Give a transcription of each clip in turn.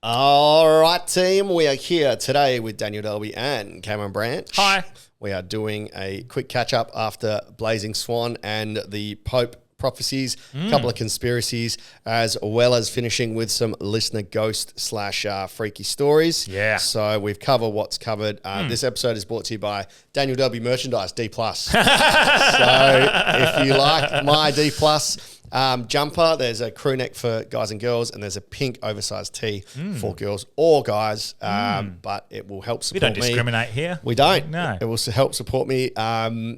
All right, team. We are here today with Daniel Delby and Cameron Branch. Hi. We are doing a quick catch-up after Blazing Swan and the Pope Prophecies, a couple of conspiracies, as well as finishing with some listener ghost / freaky stories. Yeah. So we've covered what's covered. This episode is brought to you by Daniel Delby Merchandise, D+. So if you like my D+, jumper, there's a crew neck for guys and girls, and there's a pink oversized tee for girls or guys, but it will help support me. We don't discriminate here. We don't. No. It will help support me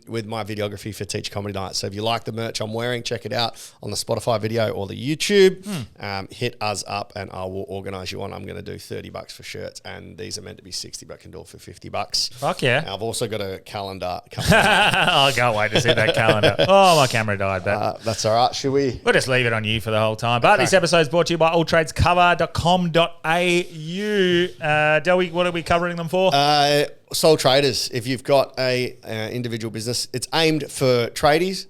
with my videography for Teach Comedy Night. So if you like the merch I'm wearing, check it out on the Spotify video or the YouTube. Hit us up and I will organise you one. I'm going to do $30 for shirts, and these are meant to be $60, but I can do it for $50. Fuck yeah. I've also got a calendar coming up. I can't wait to see that calendar. Oh, my camera died. But That's all right. Should we? we'll just leave it on you for the whole time. But this episode is brought to you by alltradescover.com.au. Delby, what are we covering them for? Sole traders. If you've got a individual business, it's aimed for tradies.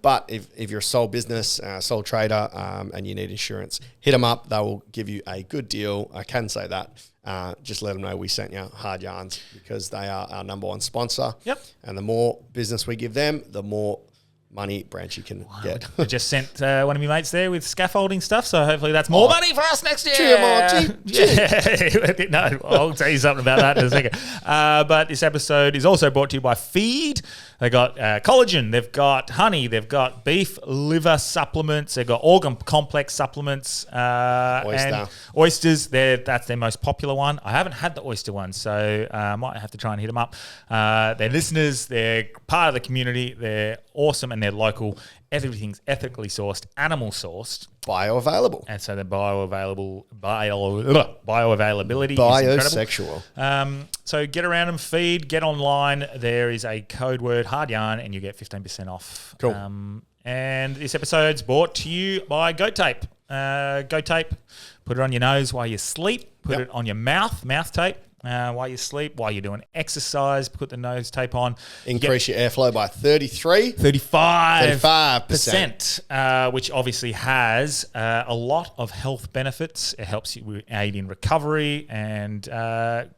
But if you're a sole business, sole trader, and you need insurance, hit them up. They will give you a good deal. I can say that. Just let them know we sent you Hard Yarns, because they are our number one sponsor. Yep. And the more business we give them, the more money Branch you can get. I just sent one of my mates there with scaffolding stuff, so hopefully that's more money for us next year. Cheer, Marty. Yeah. No, I'll tell you something about that in a second. But this episode is also brought to you by Feed. They got collagen, they've got honey, they've got beef liver supplements, they've got organ complex supplements, and oysters. That's their most popular one. I haven't had the oyster one, so I might have to try and hit them up. They're listeners, they're part of the community, they're awesome, and they're local. Everything's ethically sourced, animal sourced. Bioavailable. And so the bioavailability is Biosexual. incredible. So get around them, Feed, get online. There is a code word, Hard Yarn, and you get 15% off. Cool. And this episode's brought to you by Goat Tape. Goat Tape, put it on your nose while you sleep. Put it on your mouth tape. While you sleep, while you're doing exercise, put the nose tape on. Increase your airflow by 35%, which obviously has a lot of health benefits. It helps you aid in recovery and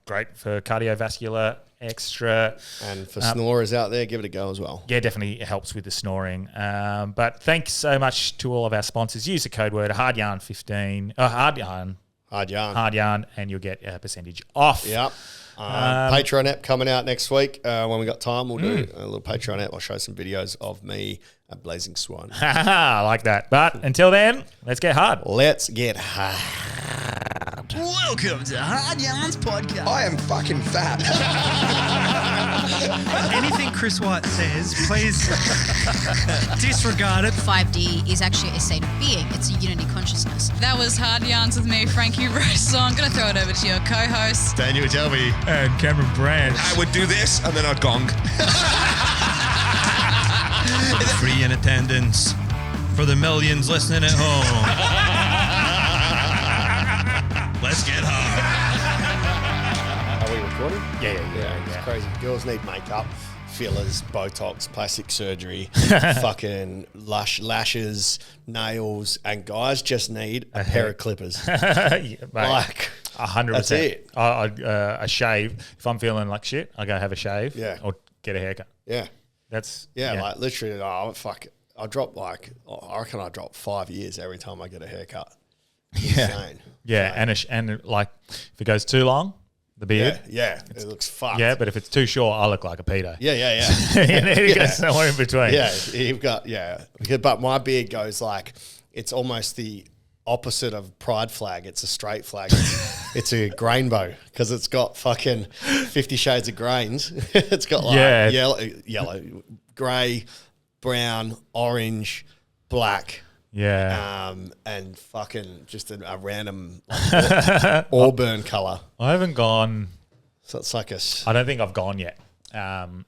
great for cardiovascular extra. And for snorers out there, give it a go as well. Yeah, definitely it helps with the snoring. But thanks so much to all of our sponsors. Use the code word HARDYARN15. Hard Yarn, and you'll get a percentage off. Yep. Patreon app coming out next week. When we got time, we'll do a little Patreon app. I'll show some videos of me at Blazing Swan. I like that. But until then, let's get hard. Let's get hard. Welcome to Hard Yarns Podcast. I am fucking fat. Anything Chris White says, please disregard it. 5D is actually a state of being. It's a unity consciousness. That was Hard Yarns with me, Frankie Rose. So I'm going to throw it over to your co-host, Daniel Delby. And Cameron Branch. I would do this and then I'd gong. Free in attendance for the millions listening at home. Let's get hard. Are we recording? Yeah. It's crazy. Girls need makeup, fillers, Botox, plastic surgery, fucking lashes, nails, and guys just need a pair of clippers. Like 100%. That's it. A shave. If I'm feeling like shit, I go have a shave. Yeah. Or get a haircut. Yeah. That's Like literally, fuck. I drop I reckon I drop 5 years every time I get a haircut. Insane. Yeah, and like if it goes too long, the beard. Yeah. It looks fucked. Yeah, but if it's too short, I look like a pedo. Yeah. It goes somewhere in between. Yeah, you've got But my beard goes like it's almost the opposite of pride flag. It's a straight flag. It's a grainbow because it's got fucking 50 shades of grains. It's got like yellow, grey, brown, orange, black. Yeah. And fucking just a random like, auburn colour. I haven't gone. So it's like I don't think I've gone yet. Grey.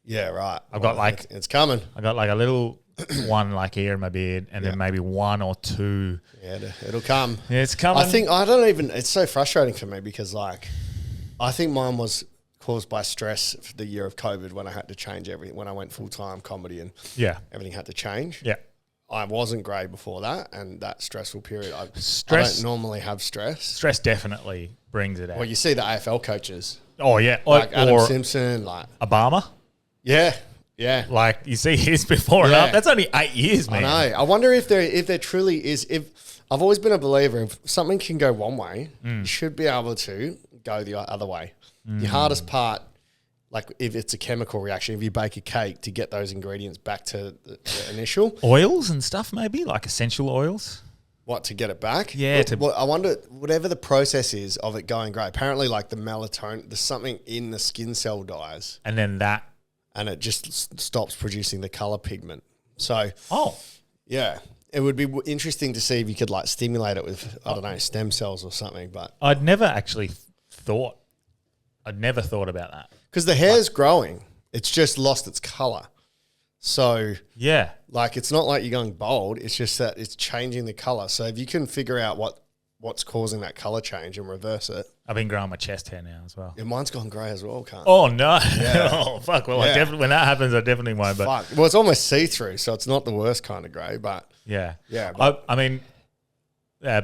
Yeah, right. I've got like it's coming. I got like a little one like here in my beard, and then maybe one or two. Yeah, it'll come. Yeah, it's coming. It's so frustrating for me because like I think mine was caused by stress for the year of COVID when I had to change everything, when I went full-time comedy and everything had to change. Yeah. I wasn't grey before that, and that stressful period. I Stress- don't normally have stress. Stress definitely brings it out. Well, you see the AFL coaches, Oh yeah, like Adam or Simpson, like Obama. yeah. Like you see his before and Yeah. after. That's only 8 years, man. I know. I wonder if there truly is. If I've always been a believer, if something can go one way, you should be able to go the other way. The hardest part, like if it's a chemical reaction, if you bake a cake to get those ingredients back to the initial, Oils and stuff, maybe like essential oils. what to get it back? Yeah, Well, I wonder whatever the process is of it going grey. Apparently, like the melatonin, there's something in the skin cell dies, And then that. and it just stops producing the color pigment. So Oh, yeah, it would be interesting to see if you could like stimulate it with, I don't know, stem cells or something. But I'd never actually thought. I'd never thought about that. because the hair's growing, it's just lost its color. So Yeah. like, it's not like you're going bald. It's just that it's changing the color. So if you can figure out what's causing that color change and reverse it, I've been growing my chest hair now as well. yeah, mine's gone grey as well. Can't. Oh no! Yeah. Oh fuck! Well, I Yeah. definitely when that happens, I definitely won't. But Fuck. Well, it's almost see through, so it's not the worst kind of grey. But yeah, Yeah, but- I mean,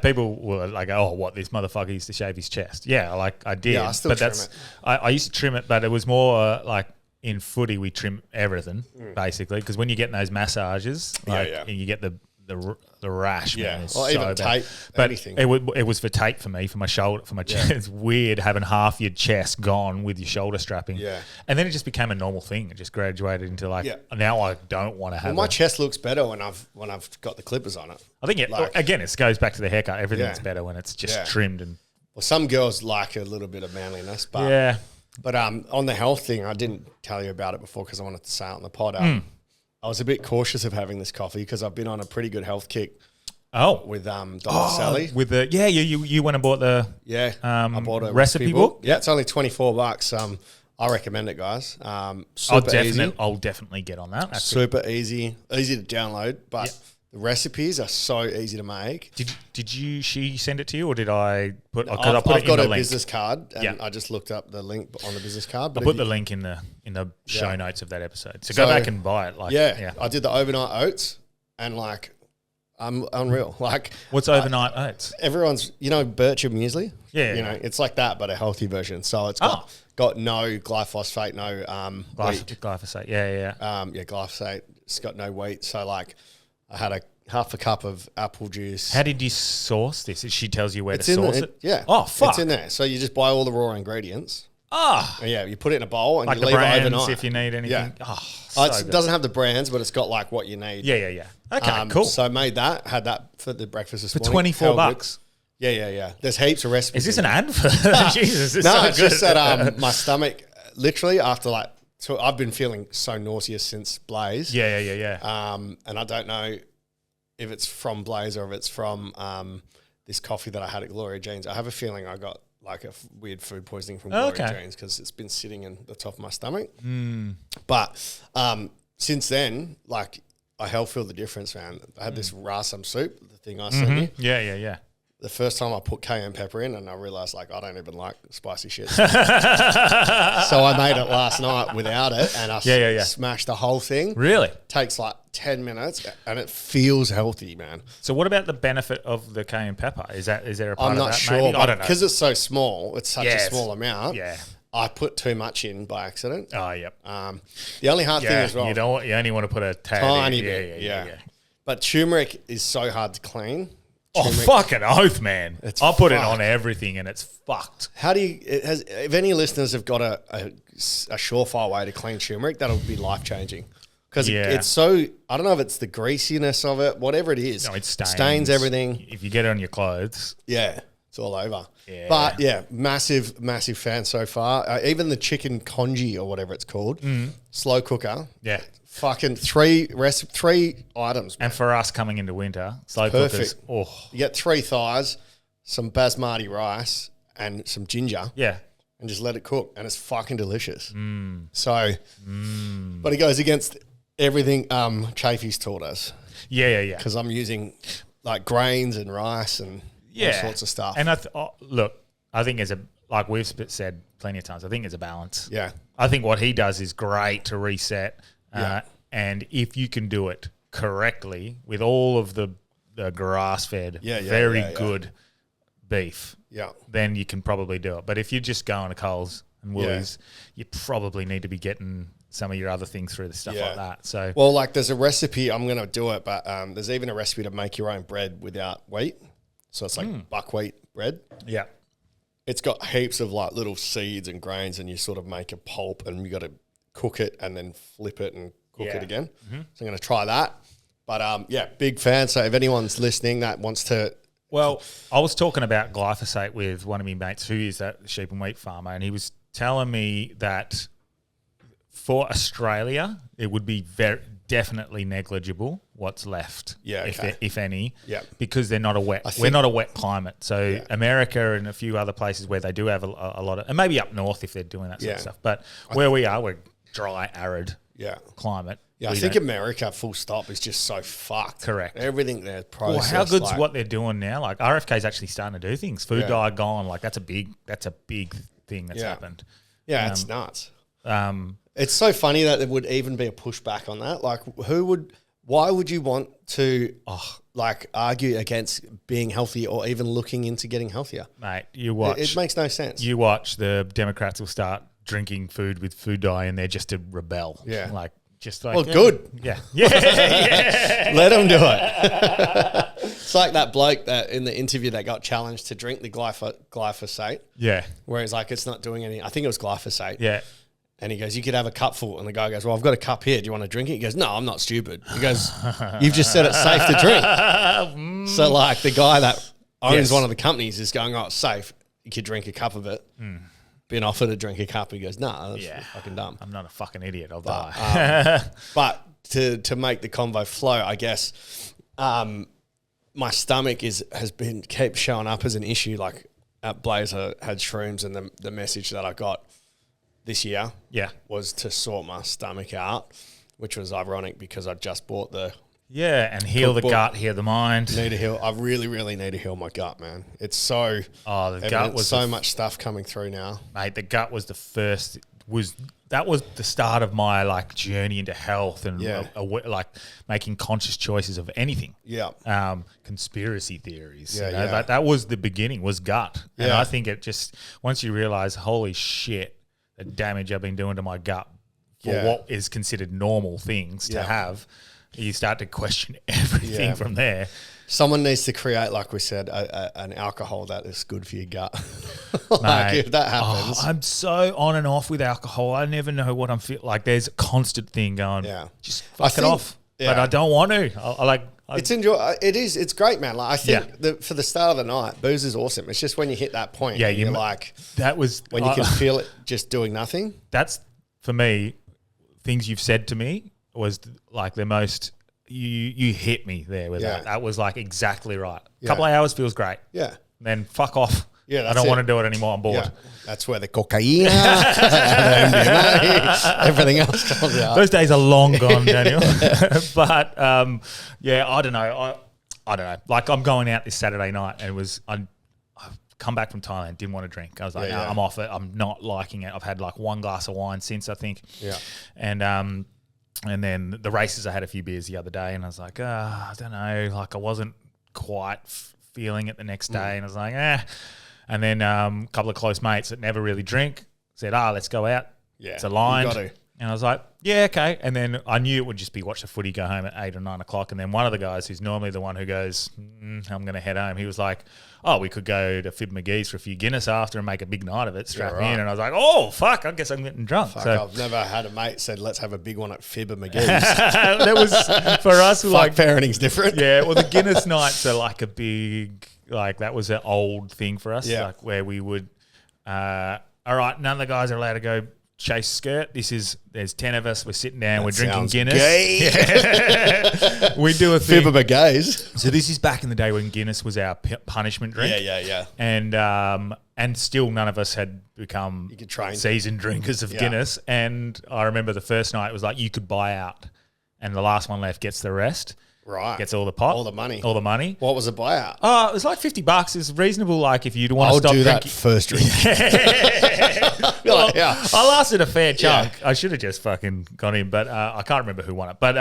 people were like, "Oh, what this motherfucker used to shave his chest." Yeah, like I did. Yeah, I still but trim that's it. I used to trim it, but it was more like in footy we trim everything basically because when you get those massages, like, yeah. and you get the rash, Yeah. man. It's Or so even bad. tape, but anything. it was for tape for me, for my shoulder, for my chest. It's weird having half your chest gone with your shoulder strapping. Yeah. And then it just became a normal thing. It just graduated into like, Yeah. now I don't want to have well, my chest looks better when I've got the clippers on it. I think again, it goes back to the haircut. Everything's Yeah. better when it's just Yeah. trimmed and Well, some girls like a little bit of manliness, but yeah. But on the health thing, I didn't tell you about it before because I wanted to say it on the pod. I was a bit cautious of having this coffee because I've been on a pretty good health kick Oh, with Dr. Sally. with the you went and bought the Yeah, I bought a recipe book? Yeah, it's only $24. I recommend it, guys. I'll definitely get on that. That's super easy to download, but the recipes are so easy to make. Did she send it to you or did I put? Because I've I put it got in a the link. business card, and Yeah. I just looked up the link on the business card. But I if put the you- link in the show notes of that episode. So, So- go back and buy it. Like Yeah, I did the overnight oats, and like, I'm unreal. Like, What's overnight oats? everyone's, Bircher muesli. Yeah, you yeah. know, it's like that, but a healthy version. So it's Oh. got no glyphosate, no wheat. Glyphosate. Yeah. Glyphosate. It's got no wheat. So like, I had half a cup of apple juice. How did you source this? She tells you where It's to in source there. it. Yeah. Oh fuck. It's in there. So you just buy all the raw ingredients. Ah. And yeah, you put it in a bowl and Like you the leave it brands overnight. if you need anything. Yeah. Oh, It so good. doesn't have the brands, but it's got like what you need. Yeah. Okay, cool. So I made that, had that for the breakfast this For morning. $24. Hell good. Yeah. There's heaps of recipes. Is this in an there. ad for Jesus? It's No, so it's just good. that my stomach, literally after like, so I've been feeling so nauseous since Blaze. Yeah. And I don't know if it's from Blaze or if it's from this coffee that I had at Gloria Jean's. I have a feeling I got like a weird food poisoning from Gloria Okay. Jean's because it's been sitting in the top of my stomach. But since then, like, I hell feel the difference, man. I had this rasam soup, the thing I sent you. Yeah. The first time I put cayenne pepper in, and I realized like I don't even like spicy shit. So I made it last night without it, and I Yeah. smashed the whole thing. Really? Takes like 10 minutes, and it feels healthy, man. So what about the benefit of the cayenne pepper? Is there a part I'm of not that? sure, maybe? I but don't know. because it's so small, it's such a Yes. small amount. Yeah. I put too much in by accident. Oh, yep. The only hard thing Yeah, as well, you only want to put a tad tiny in. bit, yeah. But turmeric is so hard to clean. Oh, Turmeric- fucking oath, man. It's I put it fucked. on everything and it's fucked. How do you? If any listeners have got a surefire way to clean turmeric, that'll be life changing. Because Yeah. it's so, I don't know if it's the greasiness of it, whatever it is. No, it stains. Stains everything. If you get it on your clothes. Yeah, it's all over. Yeah. But yeah, massive fan so far. Even the chicken congee or whatever it's called, slow cooker. Yeah. Fucking three items. And for us coming into winter, slow Perfect. cookers. Oh, You get 3 thighs, some basmati rice, and some ginger. yeah. And just let it cook, and it's fucking delicious. But it goes against everything Chafee's taught us Yeah. because I'm using like grains and rice and all sorts of stuff. And look, I think like we've said plenty of times, I think it's a balance. Yeah. I think what he does is great to reset. Yeah. And if you can do it correctly with all of the grass-fed, very good beef, then you can probably do it. But if you're just going to Coles and Woolies, you probably need to be getting some of your other things through the stuff like that. So, well, like there's a recipe. I'm gonna do it, but there's even a recipe to make your own bread without wheat. So it's like buckwheat bread. Yeah. It's got heaps of like little seeds and grains, and you sort of make a pulp, and you got to cook it and then flip it and cook it again. So I'm going to try that. But big fan. So if anyone's listening that wants to, well, I was talking about glyphosate with one of my mates who is a sheep and wheat farmer, and he was telling me that for Australia it would be definitely negligible what's left, if any, because they're not a wet. We're not a wet climate. So America and a few other places where they do have a lot of, and maybe up north if they're doing that sort of stuff. But where we are, we're dry, arid climate. Yeah, I think America, full stop, is just so fucked. Correct. Everything there processed. Well, how good's what they're doing now? Like RFK's actually starting to do things. Food dye gone. Like that's a big thing that's happened. Yeah, it's nuts. It's so funny that there would even be a pushback on that. Like, why would you want to, argue against being healthy or even looking into getting healthier? Mate, you watch. It makes no sense. You watch, the Democrats will start drinking food with food dye in there just to rebel. Yeah. Well, good. Yeah. Let them do it. It's like that bloke that in the interview that got challenged to drink the glyphosate. Yeah. Where he's like, it's not doing any, I think it was glyphosate. Yeah. And he goes, you could have a cupful. And the guy goes, well, I've got a cup here. Do you want to drink it? He goes, no, I'm not stupid. He goes, you've just said it's safe to drink. So like the guy that owns one of the companies is going, oh, it's safe. You could drink a cup of it. Been offered to drink a cup. He goes, nah, that's fucking dumb. I'm not a fucking idiot. I'll die. But to make the convo flow, I guess my stomach kept showing up as an issue. Like at Blazer had shrooms, and the message that I got this year was to sort my stomach out, which was ironic because I just bought the and heal the gut, heal the mind. Need to heal. I really, really need to heal my gut, man. It's so the gut was so much stuff coming through now, mate. The gut was the first. That was the start of my like journey into health and like making conscious choices of anything. Yeah. Conspiracy theories. That was the beginning. Was gut, and I think it just once you realize, holy shit, the damage I've been doing to my gut for what is considered normal things to have, you start to question everything from there. Someone needs to create, like we said, an alcohol that is good for your gut. Mate, if that happens. I'm so on and off with alcohol. I never know what I'm feeling. Like there's a constant thing going, just fuck it off. Yeah. But I don't want to. It's great, man. Like I think for the start of the night, booze is awesome. It's just when you hit that point, you're like, that was when you can feel it just doing nothing. That's for me. Things you've said to me was like the most. You hit me there with that. That was like exactly right. A couple of hours feels great. Yeah. Then fuck off. Yeah, I don't want to do it anymore. I'm bored. Yeah. That's where the cocaine, everything else comes out. Those days are long gone, Daniel. But I don't know. I don't know. Like I'm going out this Saturday night, and I've come back from Thailand, didn't want to drink. I was like, I'm off it. I'm not liking it. I've had like one glass of wine since, I think. Yeah. And then the races, I had a few beers the other day, and I was like, I don't know. Like I wasn't quite feeling it the next day, and I was like, And then a couple of close mates that never really drink said, let's go out. Yeah, it's aligned. You got to. And I was like, yeah, okay. And then I knew it would just be watch the footy, go home at 8 or 9 o'clock. And then one of the guys who's normally the one who goes, I'm going to head home, he was like, we could go to Fib McGee's for a few Guinness after and make a big night of it, strap me in. And I was like, oh, fuck, I guess I'm getting drunk. I've never had a mate said, let's have a big one at Fib McGee's. That was, for us, like parenting's different. Yeah, well, the Guinness nights are like a big, like that was an old thing for us, like where we would, all right, none of the guys are allowed to go chase skirt. There's 10 of us. We're sitting down. We're drinking Guinness. Gay. Yeah. We do a thing. Fib of a gays. So this is back in the day when Guinness was our punishment drink. Yeah. And still none of us had become seasoned drinkers of Guinness. And I remember the first night it was like you could buy out, and the last one left gets the rest. Right. Gets all the pot. All the money. What was the buyout? It was like $50. It's reasonable, like if you'd want to stop drinking. I'll do that first drink. I lasted a fair chunk. I should have just fucking gone in, but I can't remember who won it. But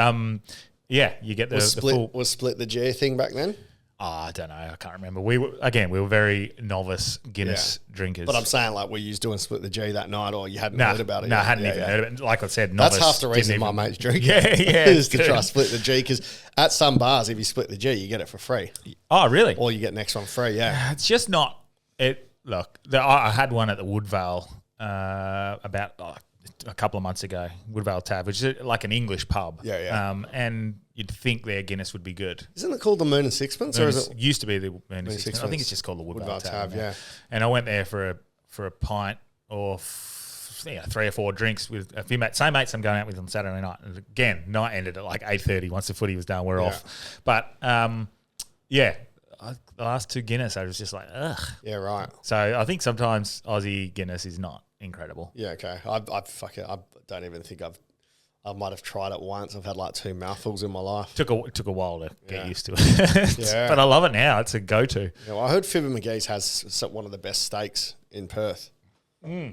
Yeah, you get the full. Was split the G thing back then? Oh, I don't know. I can't remember. We were very novice Guinness drinkers. But I'm saying, like, were you doing split the G that night, or you hadn't Nah, heard about it? No, yet? I hadn't even heard of it. Like I said, That's novice. half the reason didn't my even- mates drink. Yeah, is to good. try split the G, because at some bars, if you split the G, you get it for free, Oh, really? or you get next one free. Yeah, It's just not it. Look, I had one at the Woodvale about a couple of months ago. Woodvale Tab, which is like an English pub. Yeah. And you'd think their Guinness would be good. isn't it called the Moon and Sixpence, or is it? Used to be the Moon and Sixpence. I Sixpence. think it's just called the Woodvale, Tab. Yeah. And I went there for a pint or 3 or 4 drinks with a few mates. Same mates I'm going out with on Saturday night. And again, night ended at like 8:30. Once the footy was done, we're off. But the last 2 Guinness, I was just like, ugh. Yeah, right. So I think sometimes Aussie Guinness is not incredible. Yeah, okay. I don't even think I might have tried it once. I've had like 2 mouthfuls in my life. Took a while to get used to it. Yeah. But I love it now. It's a go-to. Yeah, well, I heard Fibber McGee's has one of the best steaks in Perth.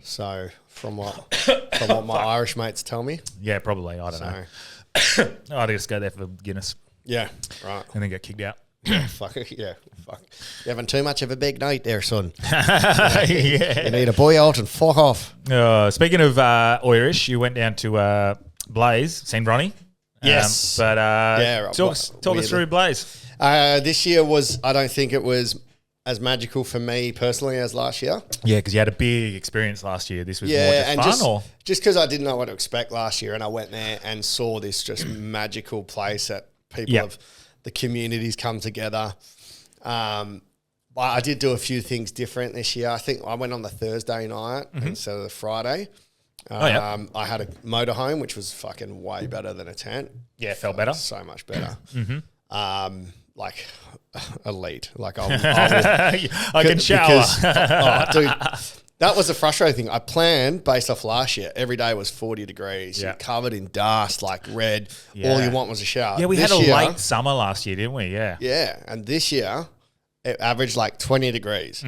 So from what my Irish mates tell me. Yeah, probably. I don't know. I'd just go there for Guinness Yeah, right. and then get kicked out. Fuck. You're having too much of a big night there, son. Yeah. You need a boy out and fuck off. Speaking of Irish, you went down to Blaze, seen Ronnie. Yes. Talk us through Blaze. This year I don't think it was as magical for me personally as last year. Yeah, because you had a big experience last year. This was more Yeah, just fun, or just because I didn't know what to expect last year, and I went there and saw this just magical place that people Yep. of the communities come together. But I did do a few things different this year. I think I went on the Thursday night instead of the Friday. yeah. I had a motorhome, which was fucking way better than a tent. yeah, felt better. So much better. Like elite. Like I can shower. dude, that was a frustrating thing. I planned based off last year. Every day was 40 degrees. Yeah. You're covered in dust, like red. Yeah. All you want was a shower. Yeah, we This had a year- late summer last year, didn't we? Yeah. Yeah, and this year it averaged like 20 degrees.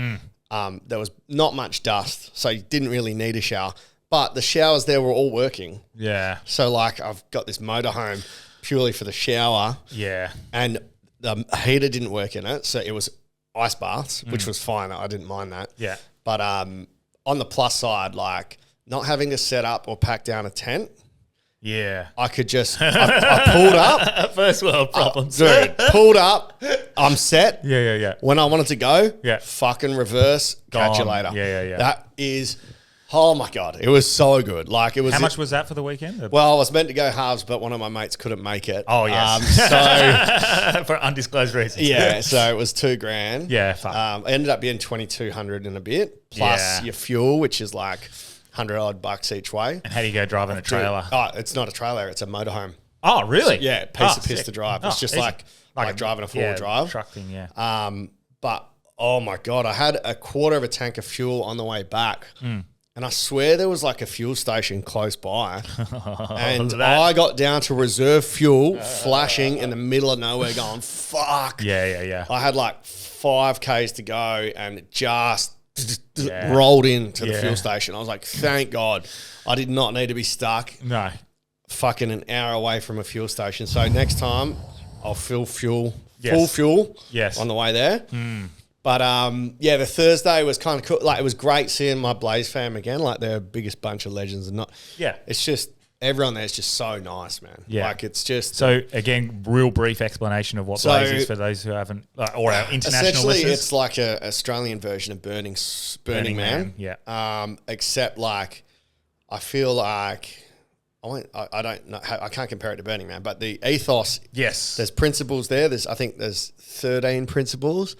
There was not much dust, so you didn't really need a shower. But the showers there were all working. Yeah. So like I've got this motorhome purely for the shower, Yeah. and the heater didn't work in it, so it was ice baths, which was fine. I didn't mind that. Yeah. But on the plus side, like not having to set up or pack down a tent, Yeah. I could just I pulled up, First world problems. dude. Pulled up, I'm set. Yeah. When I wanted to go, Yeah. fucking reverse. Catch you Gone. later. Yeah. That is, oh my god, it was so good. Like it was. How much was that for the weekend? Well, I was meant to go halves, but one of my mates couldn't make it. Oh, yes. So for undisclosed reasons. yeah, so it was $2,000. Yeah, fuck. It ended up being 2,200 and a bit, plus Yeah. your fuel, which is like $100 each way. And how do you go driving a trailer? Oh, it's not a trailer; it's a motorhome. Oh, really? Yeah, piece of piss sick. to drive. Oh, It's just easy. like driving a four-wheel drive. truck thing, yeah. But oh my god, I had a quarter of a tank of fuel on the way back, Hmm. and I swear there was like a fuel station close by, and That- I got down to reserve fuel, flashing in the middle of nowhere, going fuck. Yeah. I had like 5Ks to go, and it just Yeah. rolled into the Yeah. fuel station. I was like, thank God, I did not need to be stuck No. fucking an hour away from a fuel station. So next time I'll fill full Yes. fuel Yes. on the way there. But yeah, the Thursday was kind of cool. Like it was great seeing my Blaze fam again. Like they're the biggest bunch of legends, and not. Yeah. It's just everyone there's just so nice, man. Yeah. Like it's just So, again, real brief explanation of what So- Blaze is for those who haven't, or our international essentially listeners. it's like a Australian version of Burning Man. Yeah. Except like I feel like I don't know. I can't compare it to Burning Man, but the ethos. Yes. There's principles there. I think there's 13 principles: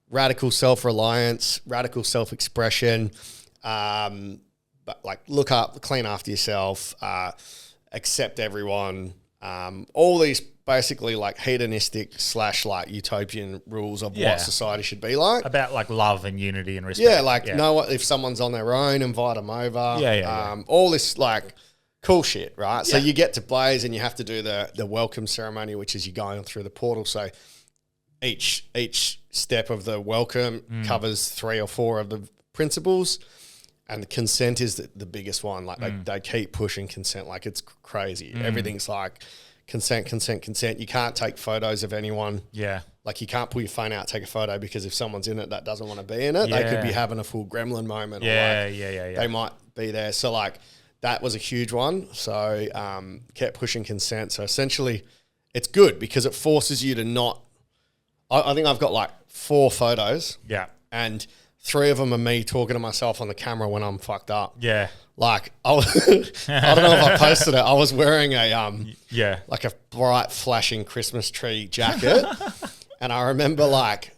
radical self-reliance, radical self-expression, but like look up, clean after yourself, accept everyone. All these basically like hedonistic / like utopian rules of Yeah. what society should be like. About like love and unity and respect. Yeah, like know what if someone's on their own, invite them over. Yeah. All this like cool shit, right? So Yeah. you get to Blaze and you have to do the welcome ceremony, which is you going through the portal. So each step of the welcome covers 3 or 4 of the principles, and the consent is the biggest one. Like they keep pushing consent, like it's crazy. Everything's like consent. You can't take photos of anyone. Yeah. Like you can't pull your phone out, take a photo, because if someone's in it that doesn't want to be in it, they could be having a full gremlin moment. Yeah, or like yeah. They might be there. So like that was a huge one. So kept pushing consent. So essentially it's good because it forces you to not, I think I've got like 4 photos. Yeah. And 3 of them are me talking to myself on the camera when I'm fucked up. Yeah. Like I don't know if I posted it. I was wearing a like a bright flashing Christmas tree jacket, and I remember like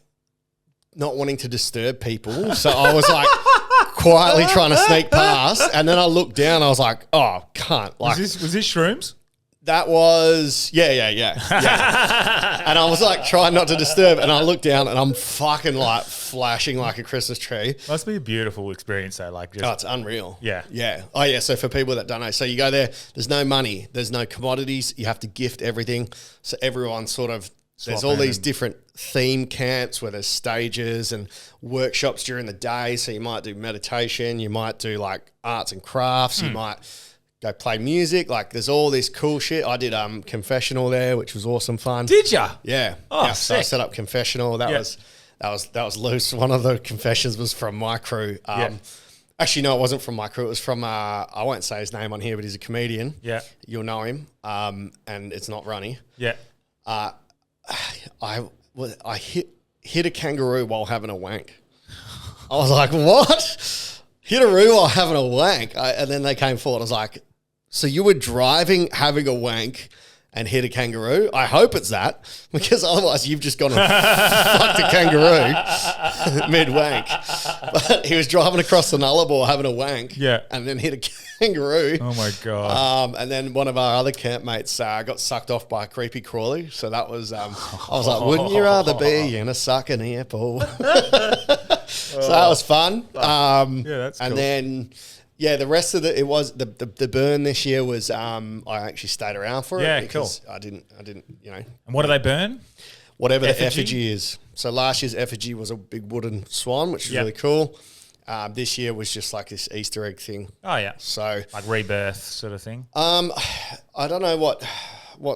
not wanting to disturb people, so I was like quietly trying to sneak past, and then I looked down. I was like, oh, cunt! Like Was this shrooms? that was yeah. And I was like trying not to disturb, and I looked down, and I'm fucking like flashing like a Christmas tree. Must be a beautiful experience though. Like, just, Oh, it's unreal. Yeah. Oh, yeah. So for people that don't know, so you go there, there's no money, there's no commodities, you have to gift everything. So everyone sort of, there's all these different theme camps where there's stages and workshops during the day. So you might do meditation, you might do like arts and crafts, you might go play music. Like there's all this cool shit. I did confessional there, which was awesome fun. Did ya? Yeah. Oh, yeah. So I sick. set up confessional. That was loose. One of the confessions was from my crew. Actually, no, it wasn't from my crew. It was from I won't say his name on here, but he's a comedian. Yeah, you'll know him. And it's not Ronnie. Yeah. I hit a kangaroo while having a wank. I was like, what? Hit a roo while having a wank? And then they came forward. I was like, so you were driving, having a wank, and hit a kangaroo? I hope it's that, because otherwise you've just gone and fucked a kangaroo mid-wank. But he was driving across the Nullarbor having a wank, and then hit a kangaroo. Oh my God. And then one of our other campmates got sucked off by a creepy crawly. So that was, I was like, wouldn't you rather be in a sucking apple? So that was fun. That's cool. And then... yeah, the rest of it was the burn this year was I actually stayed around for it because I didn't you know. And what do they burn? Whatever the effigy is. So last year's effigy was a big wooden swan, which is really cool. This year was just like this Easter egg thing. Oh yeah, so like rebirth sort of thing. I don't know what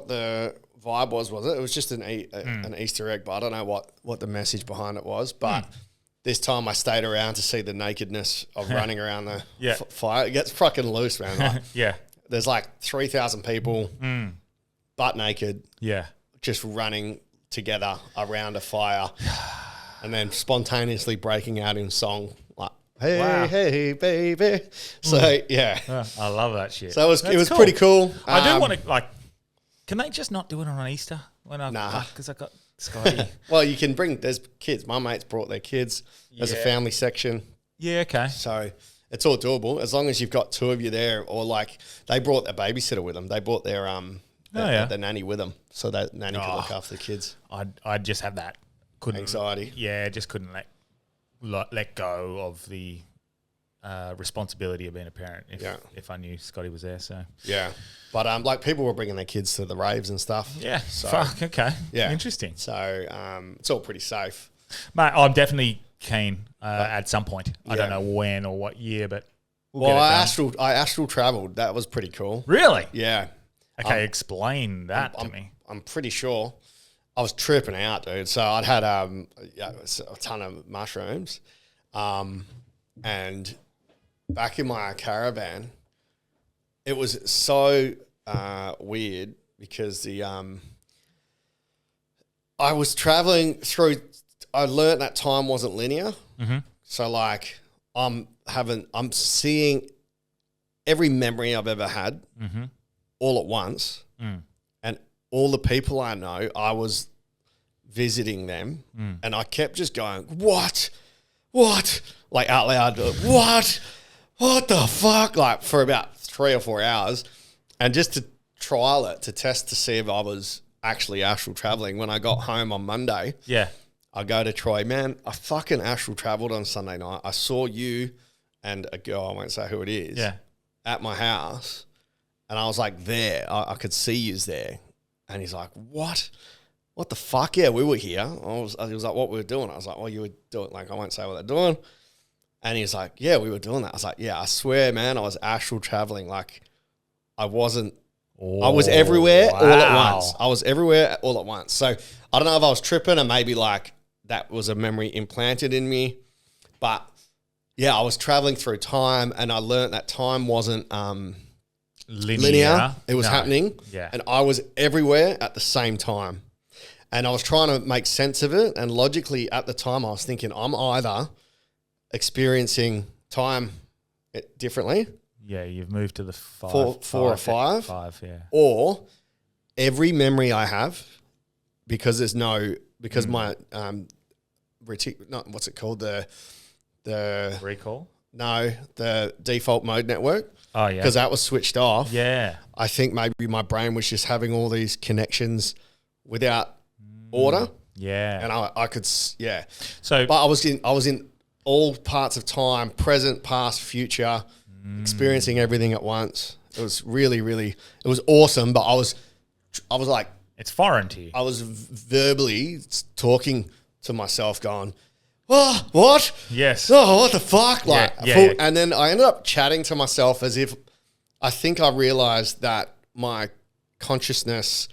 the vibe was it? It was just an Easter egg, but I don't know what the message behind it was, but. This time I stayed around to see the nakedness of running around the fire. It gets fucking loose, man. Like, there's like 3,000 people butt naked just running together around a fire and then spontaneously breaking out in song like, hey, hey, baby. So, I love that shit. So it was pretty cool. I do want to, like, can they just not do it on Easter? Because I got... Scotty. Well, you can bring, there's kids. My mates brought their kids. There's a family section. Yeah, okay. So it's all doable as long as you've got 2 of you there, or like they brought a babysitter with them. They brought their the nanny with them, so that nanny could look after the kids. I'd just have that anxiety. Yeah, just couldn't let go of the responsibility of being a parent if I knew Scotty was there. So yeah. But like people were bringing their kids to the raves and stuff. Yeah. So, fuck. Okay. Yeah. Interesting. So it's all pretty safe. Mate, I'm definitely keen at some point. I don't know when or what year, but I astral traveled. That was pretty cool. Really? Yeah. Okay, explain that to me. I'm pretty sure. I was tripping out, dude. So I'd had a ton of mushrooms, and back in my caravan. It was so weird because I was traveling through. I learned that time wasn't linear. Mm-hmm. So like I'm seeing every memory I've ever had all at once, and all the people I know. I was visiting them, and I kept just going, "What, like out loud, what the fuck?" Like for about 3 or 4 hours, and just to trial it, to test to see if I was actually astral traveling. When I got home on Monday, I go to Troy, man, I fucking astral traveled on Sunday night. I saw you and a girl, I won't say who it is, at my house, and I was like there. I could see yous there. And he's like, what the fuck? Yeah, we were here. He was like, what we were doing? I was like, well, you were doing, like, I won't say what they're doing. And he's like, yeah, we were doing that. I was like, yeah, I swear, man, I was astral traveling. Like, I wasn't I was everywhere all at wow. once. I was everywhere all at once. So I don't know if I was tripping or maybe like that was a memory implanted in me. But yeah, I was traveling through time and I learned that time wasn't linear. It was happening. Yeah. And I was everywhere at the same time. And I was trying to make sense of it. And logically at the time I was thinking I'm either experiencing time differently. Yeah, you've moved to the five. Four or five. Five, yeah. Or every memory I have, because my what's it called, the Recall? No, the default mode network. Oh, yeah. Because that was switched off. Yeah. I think maybe my brain was just having all these connections without order. Yeah. And I could, yeah. So, But I was in all parts of time, present, past, future, experiencing everything at once. It was really, really, it was awesome. But I was like, it's foreign to you. I was verbally talking to myself going, oh, what? Yes. Oh, what the fuck? Like, yeah. And then I ended up chatting to myself as if I think I realized that my consciousness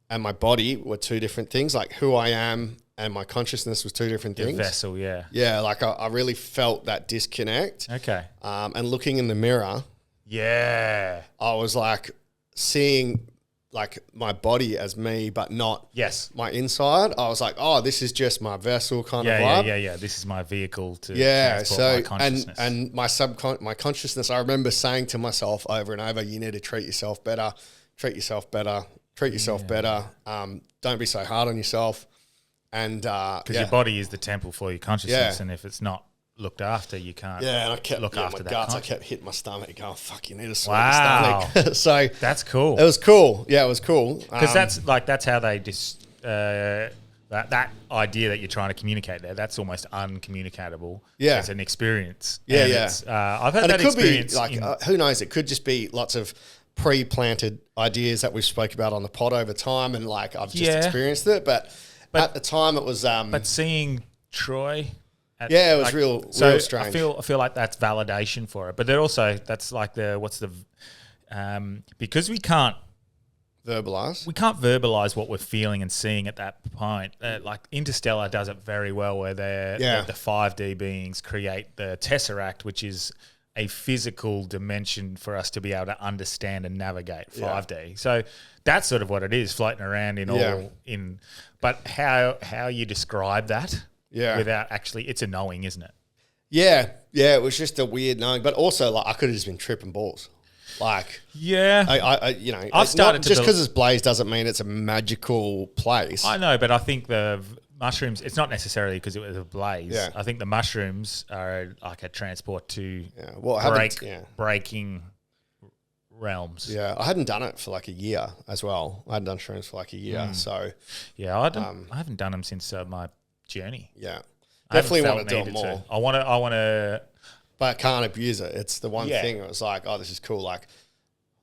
and my body were two different things. Like who I am and my consciousness was two different Your things. vessel, yeah. Yeah, like I really felt that disconnect. Okay. And looking in the mirror, Yeah. I was like seeing like my body as me, but not Yes. my inside. I was like, oh, this is just my vessel kind of vibe. Yeah. This is my vehicle to Yeah, transport so my consciousness. and my consciousness, I remember saying to myself over and over, you need to treat yourself better, treat yourself better. Don't be so hard on yourself. And because your body is the temple for your consciousness, and if it's not looked after, you can't. Yeah, and I kept look after my that guts. I conscious- kept hitting my stomach, going, "Fuck, you need a sweet Wow. stomach." So That's cool. it was cool. Yeah, it was cool. Because that's how they that idea that you're trying to communicate there. That's almost uncommunicatable. Yeah. It's an experience. Yeah, And yeah. it's, I've had and that it could be experience. like who knows? It could just be lots of pre-planted ideas that we spoke about on the pod over time, and like I've just experienced it. But at the time, it was. But seeing Troy. Yeah, it was real strange. I feel like that's validation for it, but then also that's like because we can't verbalize what we're feeling and seeing at that point. Like Interstellar does it very well, where the 5D beings create the Tesseract, which is a physical dimension for us to be able to understand and navigate 5D. So that's sort of what it is, floating around in. But how you describe that? Yeah. Without actually, it's a knowing, isn't it? Yeah, it was just a weird knowing, but also like I could have just been tripping balls. Like, yeah, I've started just because it's Blaze doesn't mean it's a magical place. I know, but I think the mushrooms. It's not necessarily because it was a Blaze. Yeah. I think the mushrooms are like a transport to breaking realms. Yeah, I hadn't done it for like a year as well. I hadn't done shrooms for like a year, so yeah, I haven't done them since my journey. Yeah, I haven't definitely felt want to do it needed more. to. I want to. But can't abuse it. It's the one thing. It was like, oh, this is cool. Like,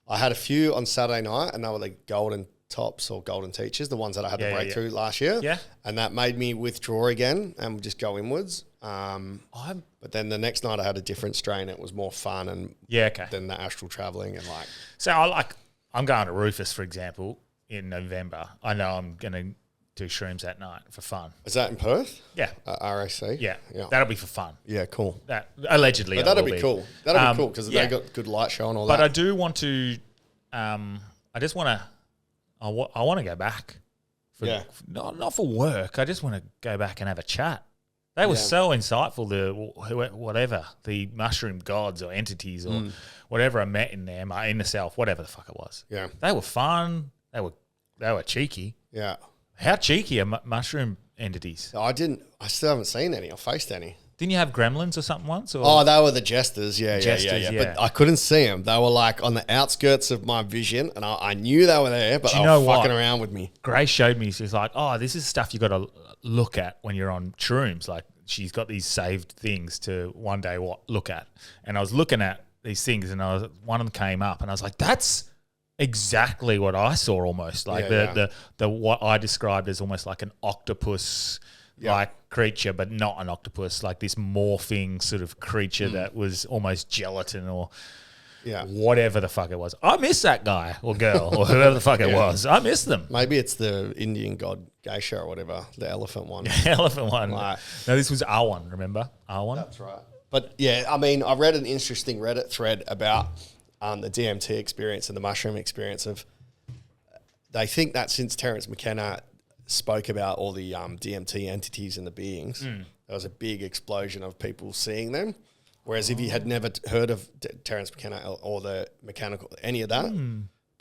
I had a few on Saturday night, and they were the golden tops or golden teachers, the ones that I had the breakthrough last year. Yeah, and that made me withdraw again and just go inwards. But then the next night I had a different strain. It was more fun and than the astral traveling and like. So I'm going to Rufus, for example, in November. I know I'm going to do shrooms that night for fun. Is that in Perth? Yeah. RAC? Yeah. That'll be for fun. Yeah, cool. That allegedly. But that'll be cool. That'll be cool because they got good light show and all that. But I do want to. I just want to. I want to go back. Not for work. I just want to go back and have a chat. They were so insightful. Whatever the mushroom gods or entities or whatever I met in there, my inner self, whatever the fuck it was. Yeah, they were fun. They were cheeky. Yeah. How cheeky are mushroom entities? I still haven't seen any or faced any. Didn't you have gremlins or something once? Or? Oh, they were the jesters. Yeah. Yeah. But I couldn't see them. They were like on the outskirts of my vision, and I knew they were there, but they were fucking around with me. Grace showed me. She's like, "Oh, this is stuff you got to look at when you're on shrooms." Like, she's got these saved things to one day look at, and I was looking at these things, and one of them came up, and I was like, "That's exactly what I saw, almost like the what I described as almost like an octopus like creature, but not an octopus, like this morphing sort of creature that was almost gelatin or Yeah. whatever the fuck it was. I miss that guy or girl or whoever the fuck it was. I miss them. Maybe it's the Indian god Geisha or whatever, the elephant one. Elephant one. Right. No, this was R1, remember? R1? That's right. But yeah, I mean, I read an interesting Reddit thread about the DMT experience and the mushroom experience of. They think that since Terence McKenna spoke about all the DMT entities and the beings, there was a big explosion of people seeing them. Whereas if you had never heard of Terence McKenna or the mechanical, any of that,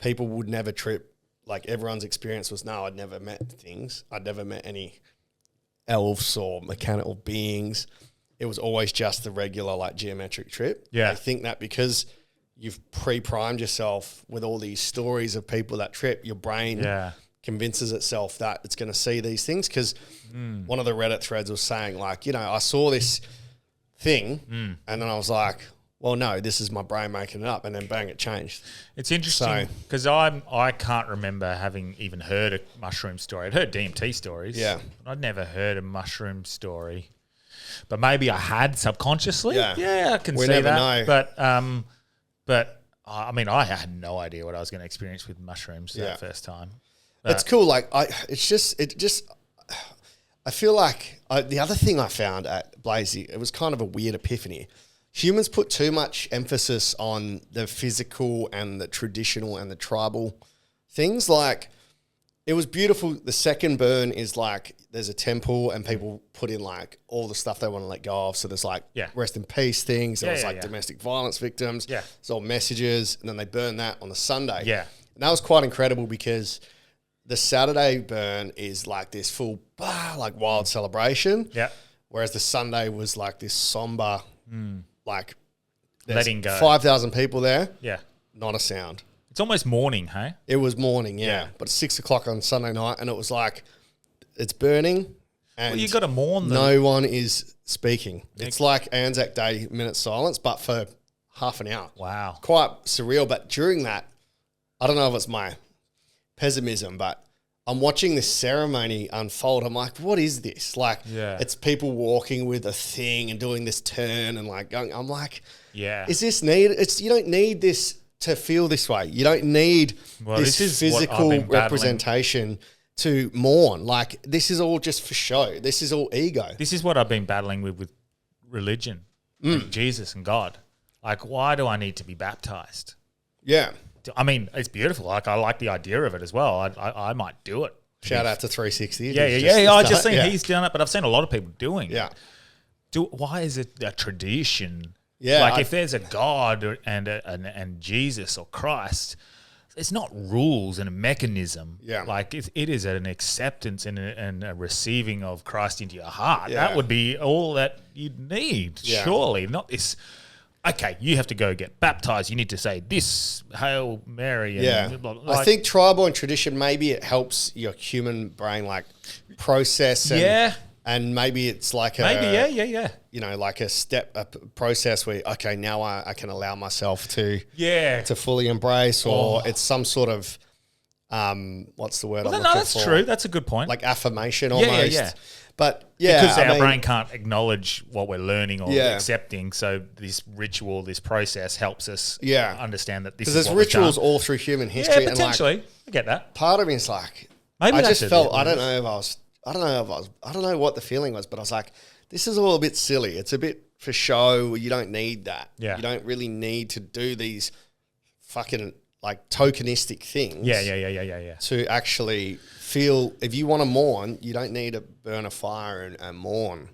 people would never trip. Like everyone's experience was, no, I'd never met things. I'd never met any elves or mechanical beings. It was always just the regular like geometric trip. Yeah. I think that because you've pre-primed yourself with all these stories of people that trip, your brain convinces itself that it's going to see these things. Because one of the Reddit threads was saying like, I saw this thing and then I was like, well, no, this is my brain making it up, and then bang, it changed. It's interesting because I can't remember having even heard a mushroom story. I'd heard DMT stories. Yeah. But I'd never heard a mushroom story. But maybe I had subconsciously. Yeah. I can We see never that. know. But I mean, I had no idea what I was going to experience with mushrooms that first time. It's cool. Like I feel like the other thing I found at Blazy, it was kind of a weird epiphany. Humans put too much emphasis on the physical and the traditional and the tribal things. Like, it was beautiful. The second burn is like there's a temple and people put in like all the stuff they want to let go of. So there's like rest in peace things. There was like domestic violence victims. Yeah. There's all messages. And then they burn that on the Sunday. Yeah. And that was quite incredible because the Saturday burn is like this full like wild celebration. Yeah. Whereas the Sunday was like this somber, like letting go. 5,000 people there. Yeah. Not a sound. It's almost morning, hey? It was morning, yeah. But it's 6 o'clock on Sunday night and it was like, it's burning. And you got to mourn them. No one is speaking. It's like Anzac Day minute silence, but for half an hour. Wow. Quite surreal. But during that, I don't know if it's my pessimism, but I'm watching this ceremony unfold. I'm like, what is this? Like, it's people walking with a thing and doing this turn and like going, I'm like, is this needed? You don't need this to feel this way. You don't need this physical representation to mourn. Like, this is all just for show. This is all ego. This is what I've been battling with religion, and Jesus and God. Like, why do I need to be baptized? Yeah. I mean, it's beautiful. Like, I like the idea of it as well. I might do it. Shout out to 360. Yeah. I just seen he's done it, but I've seen a lot of people doing it. Why is it a tradition? Yeah. Like, if there's a God and Jesus or Christ, it's not rules and a mechanism. Yeah. Like, it is an acceptance and a receiving of Christ into your heart. Yeah. That would be all that you'd need, surely. Not this... Okay, you have to go get baptized. You need to say this, Hail Mary. And blah, blah, blah. I think tribal and tradition, maybe it helps your human brain like process. And maybe it's like like a process where, okay, now I can allow myself to fully embrace, or it's some sort of, what's the word I'm looking for? That's true. That's a good point. Like affirmation almost. Yeah. But because our brain can't acknowledge what we're learning or accepting, so this ritual, this process helps us understand that this is what there's rituals all through human history. Yeah, potentially. And like, I get that. Part of me is like, maybe I just felt, I don't know what the feeling was, but I was like, this is all a bit silly. It's a bit for show. You don't need that. Yeah. You don't really need to do these fucking like tokenistic things. Yeah. To actually feel, if you want to mourn, you don't need to burn a fire and mourn.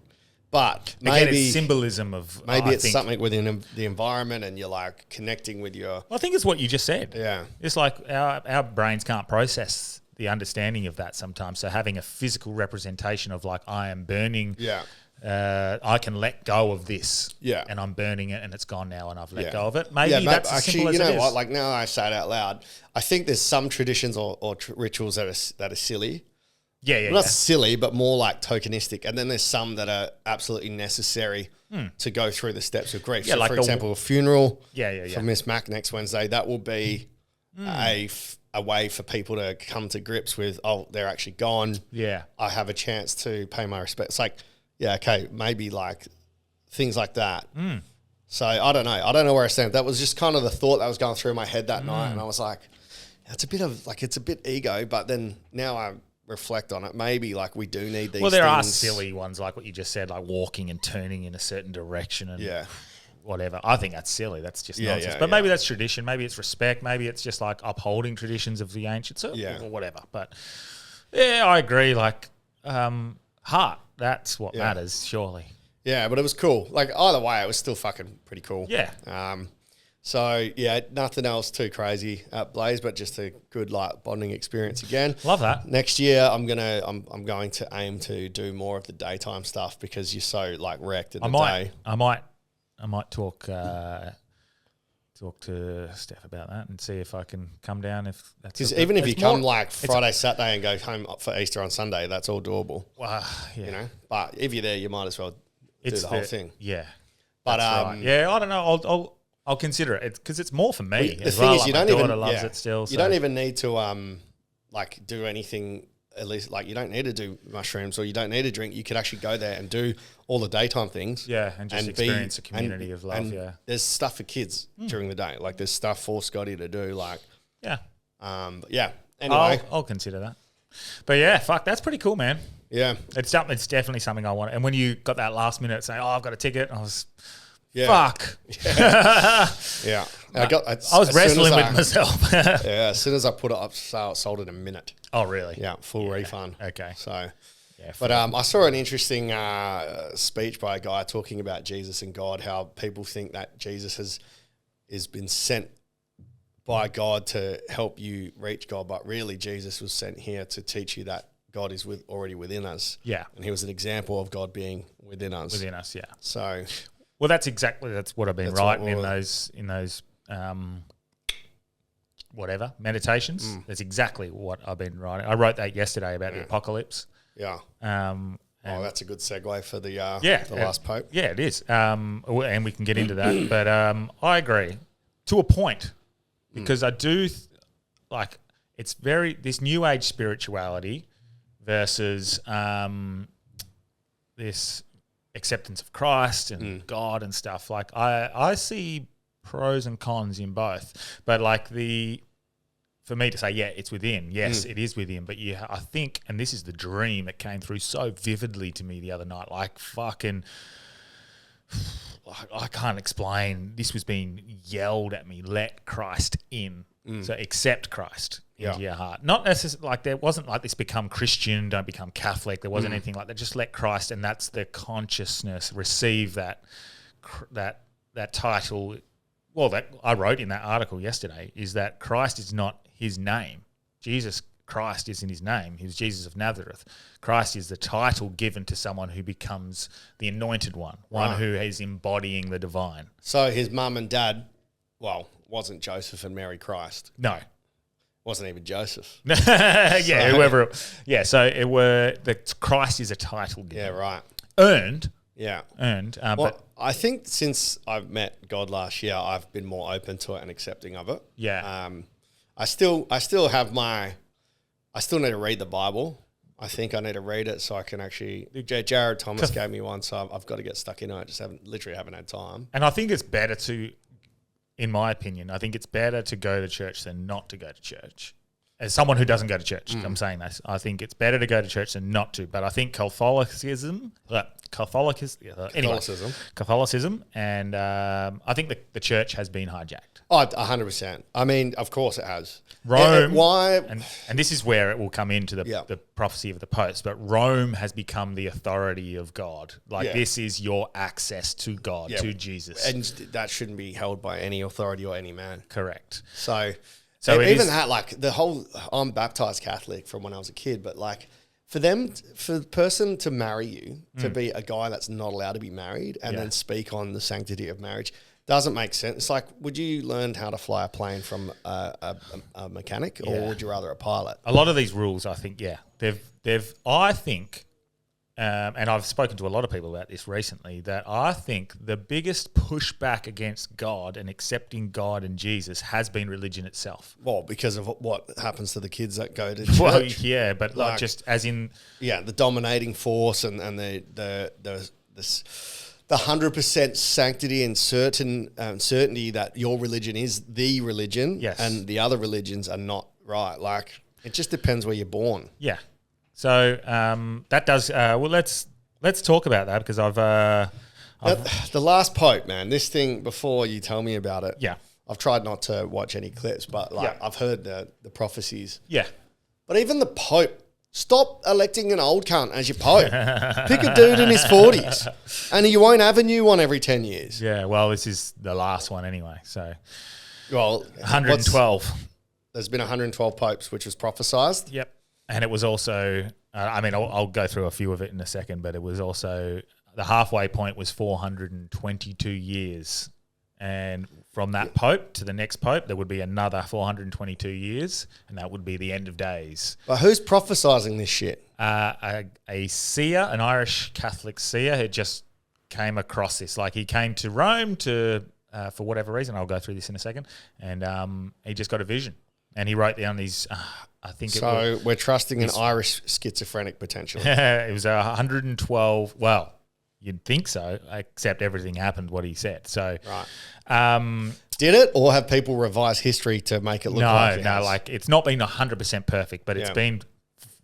But maybe again, it's symbolism of it's something within the environment, and you're like connecting with your. I think it's what you just said. Yeah, it's like our brains can't process the understanding of that sometimes. So having a physical representation of like, I am burning. Yeah. I can let go of this, and I'm burning it, and it's gone now, and I've let go of it. Maybe that's as simple as it is. You know what? Like, now I say it out loud, I think there's some traditions or rituals that are silly. Not silly, but more like tokenistic, and then there's some that are absolutely necessary to go through the steps of grief. So, like for example, a funeral. For Miss Mac next Wednesday, that will be a way for people to come to grips with. Oh, they're actually gone. Yeah, I have a chance to pay my respects. Like. Yeah, okay, maybe like things like that. So I don't know. I don't know where I stand. That was just kind of the thought that was going through my head that night, and I was like, it's a bit ego. But then now I reflect on it. Maybe like we do need these. Well, there are things. silly ones like what you just said, like walking and turning in a certain direction and whatever. I think that's silly. That's just nonsense. But maybe that's tradition. Maybe it's respect. Maybe it's just like upholding traditions of the ancients or whatever. But yeah, I agree. Like heart. That's what matters, surely. Yeah, but it was cool. Like either way, it was still fucking pretty cool. Yeah. So yeah, nothing else too crazy at Blaze, but just a good like bonding experience again. Love that. Next year, I'm going to aim to do more of the daytime stuff because you're so like wrecked in the day. I might talk to Steph about that and see if I can come down. If that's because even if you come like Friday, Saturday, and go home for Easter on Sunday, that's all doable. You know. But if you're there, you might as well do the whole thing. Yeah. But right. I don't know. I'll consider it because it's more for me. The thing is, like you my don't even daughter loves it still. You don't even need to like do anything. At least like you don't need to do mushrooms or you don't need to drink. You could actually go there and do all the daytime things. Yeah, and just experience a community of love. And there's stuff for kids during the day. Like there's stuff for Scotty to do. Like yeah. Anyway, I'll consider that. But yeah, fuck, that's pretty cool, man. Yeah, it's definitely something I want. And when you got that last minute saying, I've got a ticket, I was. Yeah. Fuck. Yeah. I was wrestling with myself. Yeah, as soon as I put it up, sold in a minute. Oh, really? Yeah, full refund. Okay. So, but I saw an interesting speech by a guy talking about Jesus and God, how people think that Jesus has been sent by God to help you reach God, but really Jesus was sent here to teach you that God is already within us. Yeah. And he was an example of God being within us. Within us, yeah. So... Well, that's what I've been writing in those whatever meditations. That's exactly what I've been writing. I wrote that yesterday about the apocalypse. Yeah. That's a good segue for the last pope. Yeah, it is. And we can get into that. But I agree to a point because I do like it's this new age spirituality versus this acceptance of Christ and God and stuff. Like I see pros and cons in both, but like for me to say, it's within. Yes, it is within. But I think, and this is the dream that came through so vividly to me the other night, like fucking, I can't explain. This was being yelled at me, let Christ in. So accept Christ into your heart. Not necessarily like there wasn't like this become Christian, don't become Catholic. There wasn't anything like that. Just let Christ, and that's the consciousness. Receive that title. Well, that I wrote in that article yesterday is that Christ is not his name. Jesus Christ isn't his name. He was Jesus of Nazareth. Christ is the title given to someone who becomes the anointed one who is embodying the divine. So his mum and dad, wasn't Joseph and Mary Christ. No. Wasn't even Joseph. Whoever. Yeah, so Christ is a title given. Yeah, right. Earned. Yeah. Earned. But I think since I've met God last year, I've been more open to it and accepting of it. Yeah. I still need to read the Bible. I think I need to read it so I can actually. Jared Thomas gave me one, so I've got to get stuck in it. I just haven't had time. And I think it's better to. In my opinion, I think it's better to go to church than not to go to church. As someone who doesn't go to church, I'm saying this. I think it's better to go to church than not to. But I think Catholicism, and I think the church has been hijacked. Oh, 100%. I mean, of course it has. Rome, why? And this is where it will come into the prophecy of the post. But Rome has become the authority of God. This is your access to God, to Jesus, and that shouldn't be held by any authority or any man. Correct. So even that, like the whole, I'm baptized Catholic from when I was a kid, but like for the person to marry you, to be a guy that's not allowed to be married and then speak on the sanctity of marriage doesn't make sense. It's like, would you learn how to fly a plane from a mechanic or would you rather a pilot? A lot of these rules, I think, I think, and I've spoken to a lot of people about this recently, that I think the biggest pushback against God and accepting God and Jesus has been religion itself. Well, because of what happens to the kids that go to church. Well, but like just as in... Yeah, the dominating force and the the 100% sanctity and certainty that your religion is the religion, Yes. and the other religions are not right. Like, it just depends where you're born. Yeah. So that does. Well, let's talk about that because The last pope, man. This thing, before you tell me about it, Yeah. I've tried not to watch any clips, but like Yeah. I've heard the prophecies. Yeah. But even the pope, stop electing an old cunt as your pope. Pick a dude in his 40s, and you won't have a new one every 10 years. Yeah. Well, this is the last one anyway. So Well, 112. There's been 112 popes, which was prophesized. Yep. And it was also. I mean, I'll go through a few of it in a second, but it was also the halfway point was 422 years. And from that pope to the next pope, there would be another 422 years, and that would be the end of days. But who's prophesizing this shit? A seer, an Irish Catholic seer, who just came across this. Like, he came to Rome to, for whatever reason, I'll go through this in a second, and he just got a vision. And he wrote down these, I think it was... So we're trusting an Irish schizophrenic potentially. it was 112, well... You'd think so, except everything happened what he said. So, Right. Did it, or have people revise history to make it look like it has? like it's not been 100% perfect, but it's been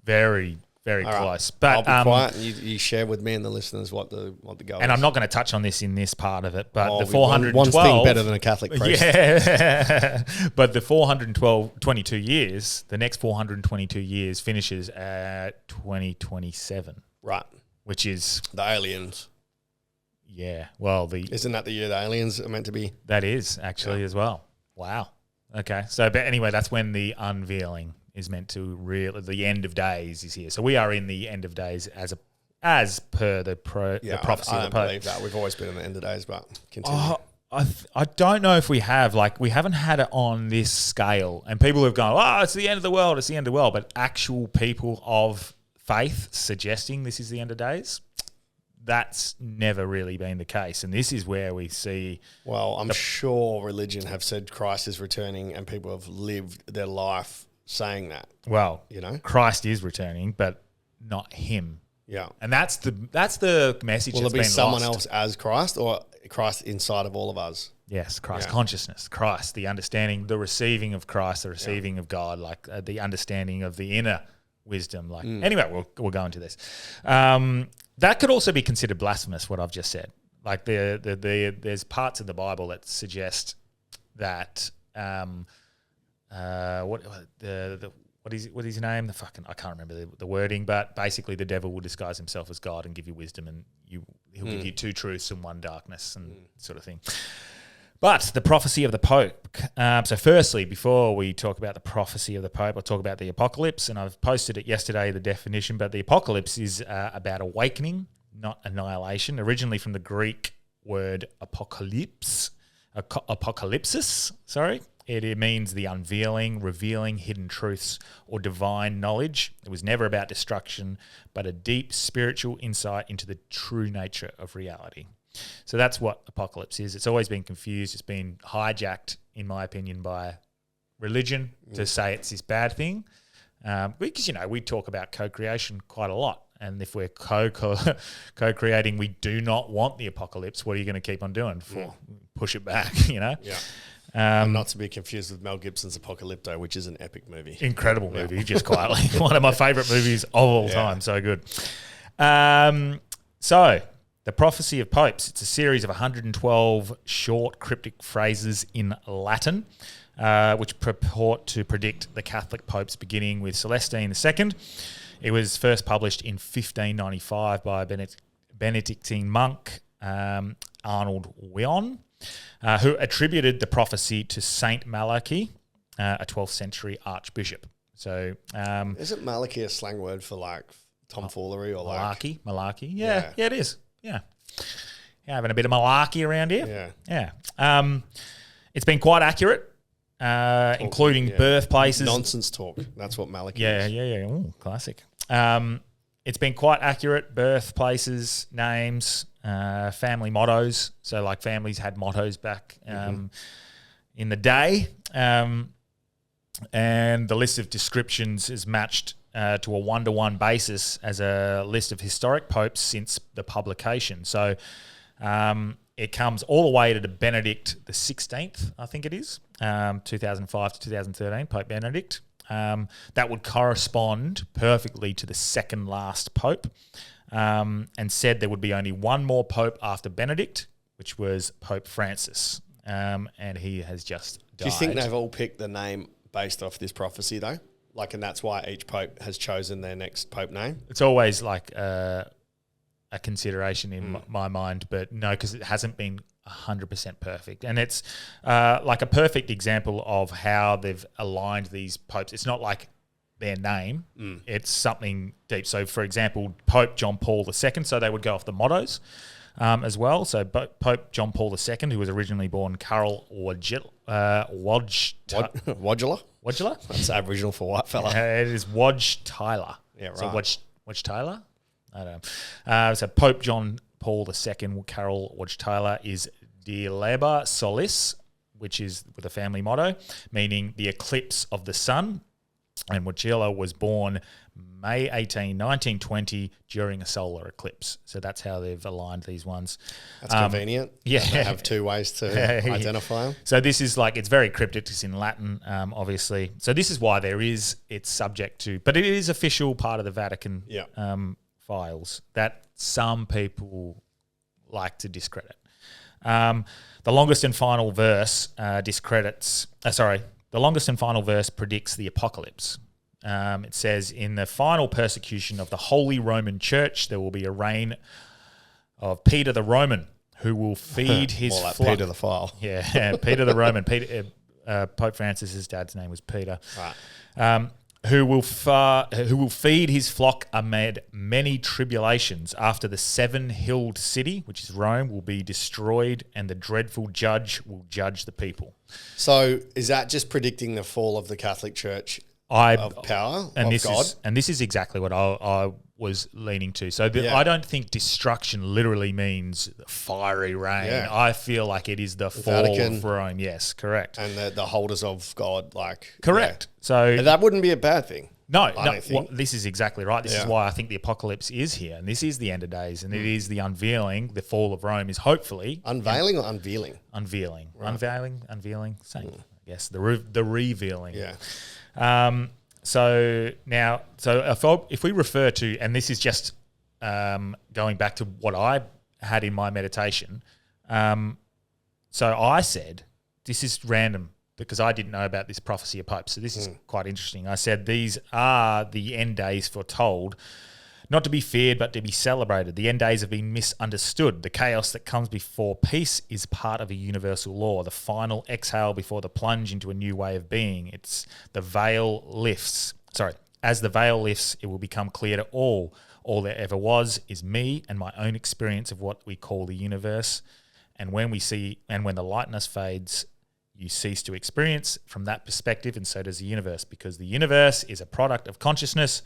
very, very All right. close. But I'll be quiet and you share with me and the listeners what the goal is. and I'm not going to touch on this in this part of it, but the One 412 thing better than a Catholic priest. Yeah, but the 22 years, the next 422 years finishes at 2027, Right. which is The aliens. well Isn't that the year the aliens are meant to be? that is actually as well. Wow. Okay. So, but anyway, that's when the unveiling is meant to the end of days is here. So we are in the end of days as per the prophecy I of the don't Pope. believe that. We've always been in the end of days, but continue. I don't know if we have. Like, we haven't had it on this scale, and people have gone, "Oh, it's the end of the world. It's the end of the world." But actual people of faith suggesting this is the end of days, that's never really been the case. And this is where we see... Well, I'm sure religion have said Christ is returning, and people have lived their life saying that. Well, You know? Christ is returning, but not him. Yeah. And that's the message Will that's there be been someone lost. else as Christ, or Christ inside of all of us? Yes, Christ Yeah. consciousness, Christ, the understanding, the receiving of Christ, the receiving of God, like the understanding of the inner wisdom. Like anyway, we'll go into this. That could also be considered blasphemous. What I've just said, like there's parts of the Bible that suggest that what is his name? I can't remember the wording, but basically the devil will disguise himself as God and give you wisdom, and he'll give you two truths and one darkness and sort of thing. But the prophecy of the Pope. So firstly, before we talk about the prophecy of the Pope, I'll talk about the apocalypse. And I've posted it yesterday, the definition. But the apocalypse is about awakening, not annihilation. Originally from the Greek word apocalypsis. It means the unveiling, revealing hidden truths or divine knowledge. It was never about destruction, but a deep spiritual insight into the true nature of reality. So that's what apocalypse is. It's always been confused. It's been hijacked, in my opinion, by religion to say it's this bad thing. Because, we talk about co-creation quite a lot. And if we're co-creating, we do not want the apocalypse. What are you going to keep on doing? Push it back, Yeah. Not to be confused with Mel Gibson's Apocalypto, which is an epic movie. Incredible movie, just quietly. One of my favourite movies of all time. So good. So... The Prophecy of Popes, it's a series of 112 short cryptic phrases in Latin, which purport to predict the Catholic popes beginning with Celestine II. It was first published in 1595 by a Benedictine monk, Arnold Wion, who attributed the prophecy to Saint Malachi, a 12th century archbishop. So, Isn't Malachi a slang word for like tomfoolery or like... Malarkey. Yeah, it is. Yeah, having a bit of malarkey around here. Yeah. It's been quite accurate, including birthplaces. Nonsense talk. That's what Malachi is. Yeah. Ooh, classic. It's been quite accurate. Birthplaces, names, family mottos. So, like, families had mottos back in the day. And the list of descriptions is matched to a one-to-one basis as a list of historic popes since the publication. So It comes all the way to Benedict the 16th, I think it is, 2005 to 2013, Pope Benedict. That would correspond perfectly to the second last pope, and said there would be only one more pope after Benedict, which was Pope Francis, and he has just died. Do you think they've all picked the name based off this prophecy, though? Like, and that's why each pope has chosen their next pope name? It's always like a consideration in my mind, but no, because it hasn't been 100% perfect. And it's like a perfect example of how they've aligned these popes. It's not like their name, it's something deep. So, for example, Pope John Paul II, so they would go off the mottos as well. So, Pope John Paul II, who was originally born Carol Wodgula. Wodgula? That's Aboriginal for white fella. It is Wodge Tyler. Yeah, right. So Wodge Tyler? I don't know. So Pope John Paul II, Carol Wodge Tyler, is De Leba Solis, which is with a family motto, meaning the eclipse of the sun. And Wodgila was born May 18, 1920, during a solar eclipse. So that's how they've aligned these ones. That's convenient. Yeah. They have two ways to identify them. So this is like, it's very cryptic. It's in Latin, obviously. So this is why it's subject to, but it is official part of the Vatican files that some people like to discredit. The longest and final verse the longest and final verse predicts the apocalypse. It says, in the final persecution of the Holy Roman Church, there will be a reign of Peter the Roman, who will feed his More like flock. Peter the File. Yeah, Peter the Roman. Pope Francis' dad's name was Peter. Right. Who will feed his flock amid many tribulations after the seven-hilled city, which is Rome, will be destroyed, and the dreadful judge will judge the people. So is that just predicting the fall of the Catholic Church of power, and of God? This is exactly what I was leaning to. So I don't think destruction literally means fiery rain. Yeah. I feel like it is the fall Vatican. of Rome. Yes, correct. And the holders of God, Correct. Yeah. So That wouldn't be a bad thing. No, don't think. this is exactly right. This is why I think the apocalypse is here, and this is the end of days, and it is the unveiling. The fall of Rome is hopefully Unveiling or unveiling? unveiling, unveiling, same. Yes, the revealing. Yeah. So if we refer to, and this is just going back to what I had in my meditation. So I said, this is random, because I didn't know about this prophecy of popes. So this is quite interesting. I said, these are the end days foretold, not to be feared, but to be celebrated. The end days have been misunderstood. The chaos that comes before peace is part of a universal law. The final exhale before the plunge into a new way of being. As the veil lifts, it will become clear to all. All there ever was is me and my own experience of what we call the universe. And when the lightness fades, you cease to experience from that perspective, and so does the universe, because the universe is a product of consciousness,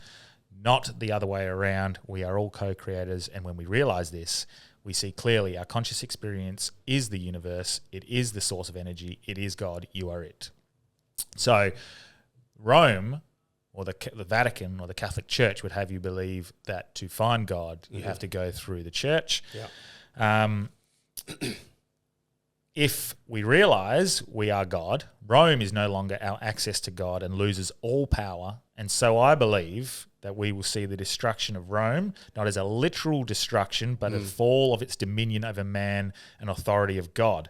not the other way around. We are all co-creators, and when we realize this, we see clearly our conscious experience is the universe, it is the source of energy, it is God, you are it. So Rome, or the Vatican, or the Catholic Church would have you believe that to find God, you have to go through the church. Yeah. If we realize we are God, Rome is no longer our access to God and loses all power. And so I believe that we will see the destruction of Rome, not as a literal destruction, but a fall of its dominion over man and authority of God.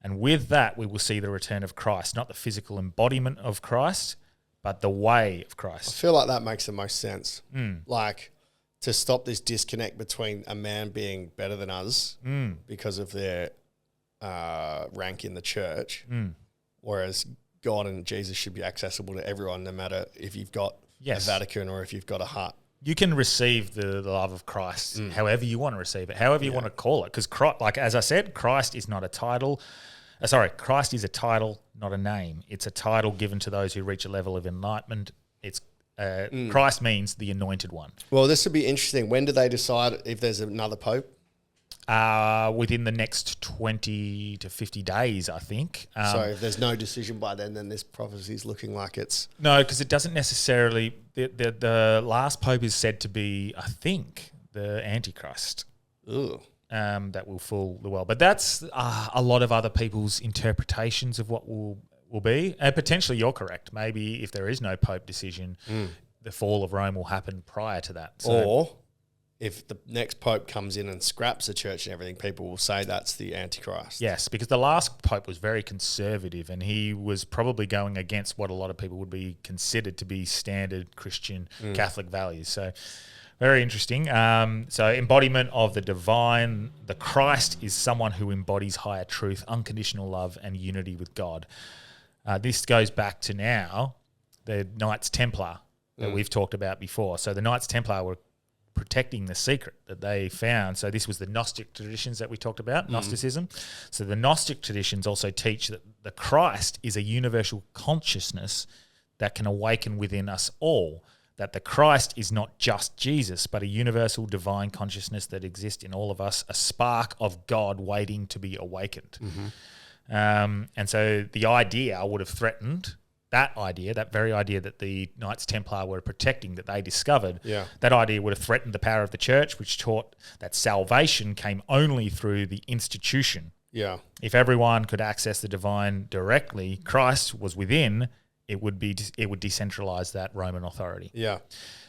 And with that, we will see the return of Christ, not the physical embodiment of Christ, but the way of I Christ. feel like that makes the most sense. Like, to stop this disconnect between a man being better than us because of their rank in the church, whereas God and Jesus should be accessible to everyone, no matter if you've got a Vatican or if you've got a hut. You can receive the love of Christ however you want to receive it, however you want to call it. Because, like as I said, Christ is not a title. Christ is a title, not a name. It's a title given to those who reach a level of enlightenment. It's Christ means the anointed one. Well, this would be interesting. When do they decide if there's another pope? Within the next 20 to 50 days, I think. So if there's no decision by then this prophecy is looking like it's... No, because it doesn't necessarily... The last pope is said to be, I think, the Antichrist. Ooh. that will fool the world. But that's a lot of other people's interpretations of what will be. And potentially you're correct. Maybe if there is no Pope decision, the fall of Rome will happen prior to that. So, or if the next Pope comes in and scraps the church and everything, people will say that's the Antichrist. yes, because the last Pope was very conservative and he was probably going against what a lot of people would be considered to be standard Christian Catholic values. So very interesting. So embodiment of the divine, the Christ is someone who embodies higher truth, unconditional love and unity with God. This goes back to now the Knights Templar that we've talked about before. So the Knights Templar were protecting the secret that they found. So this was the Gnostic traditions that we talked about, Gnosticism. So the Gnostic traditions also teach that the Christ is a universal consciousness that can awaken within us all, that the Christ is not just Jesus, but a universal divine consciousness that exists in all of us, a spark of God waiting to be awakened. And so the idea would have threatened that very idea that the Knights Templar were protecting, that they discovered, that idea would have threatened the power of the church, which taught that salvation came only through the institution. Yeah. If everyone could access the divine directly, Christ was within, it would decentralize that Roman authority. Yeah.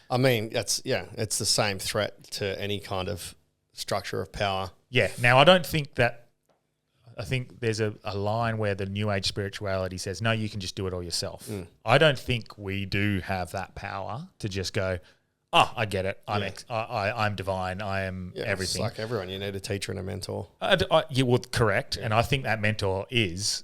I mean, it's the same threat to any kind of structure of power. Yeah. Now, I think there's a line where the New Age spirituality says, no, you can just do it all yourself. I don't think we do have that power to just go, oh, I get it. I'm divine. I am everything. It's like everyone. You need a teacher and a mentor. You would correct. And I think that mentor is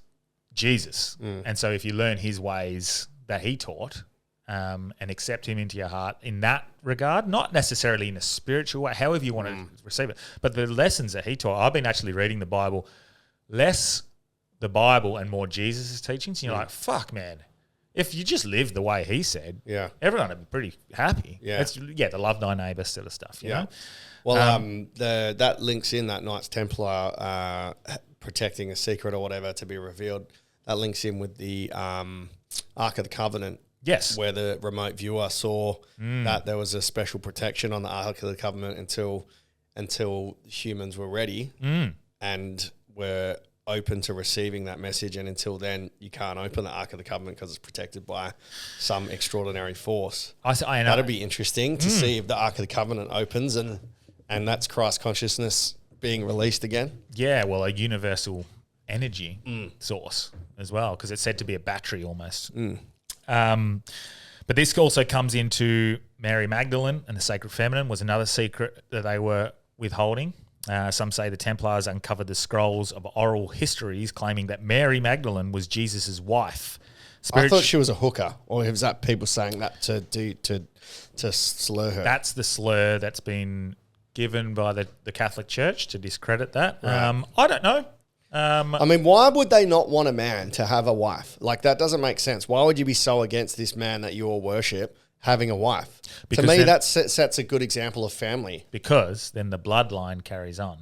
Jesus. And so if you learn his ways that he taught and accept him into your heart in that regard, not necessarily in a spiritual way, however you want to receive it, but the lessons that he taught, I've been actually reading the Bible, less the Bible and more Jesus' teachings. You're like, fuck, man. If you just live the way he said, everyone would be pretty happy. Yeah. The love thy neighbour sort of stuff, you know? Well, that links in that Knights Templar protecting a secret or whatever to be revealed. That links in with the Ark of the Covenant. Yes. Where the remote viewer saw that there was a special protection on the Ark of the Covenant until humans were ready and were open to receiving that message, and until then you can't open the Ark of the Covenant because it's protected by some extraordinary force. I know. That'd be interesting to see if the Ark of the Covenant opens and that's Christ consciousness being released again. Yeah, well, a universal energy source as well, because it's said to be a battery almost. But this also comes into Mary Magdalene, and the Sacred Feminine was another secret that they were withholding. Some say the Templars uncovered the scrolls of oral histories claiming that Mary Magdalene was Jesus' wife. I thought she was a hooker, or was that people saying that to slur her? That's the slur that's been given by the Catholic Church to discredit that. Right. I don't know. I mean, why would they not want a man to have a wife? Like, that doesn't make sense. Why would you be so against this man that you all worship having a wife? Because to me, that sets a good example of family. Because then the bloodline carries on.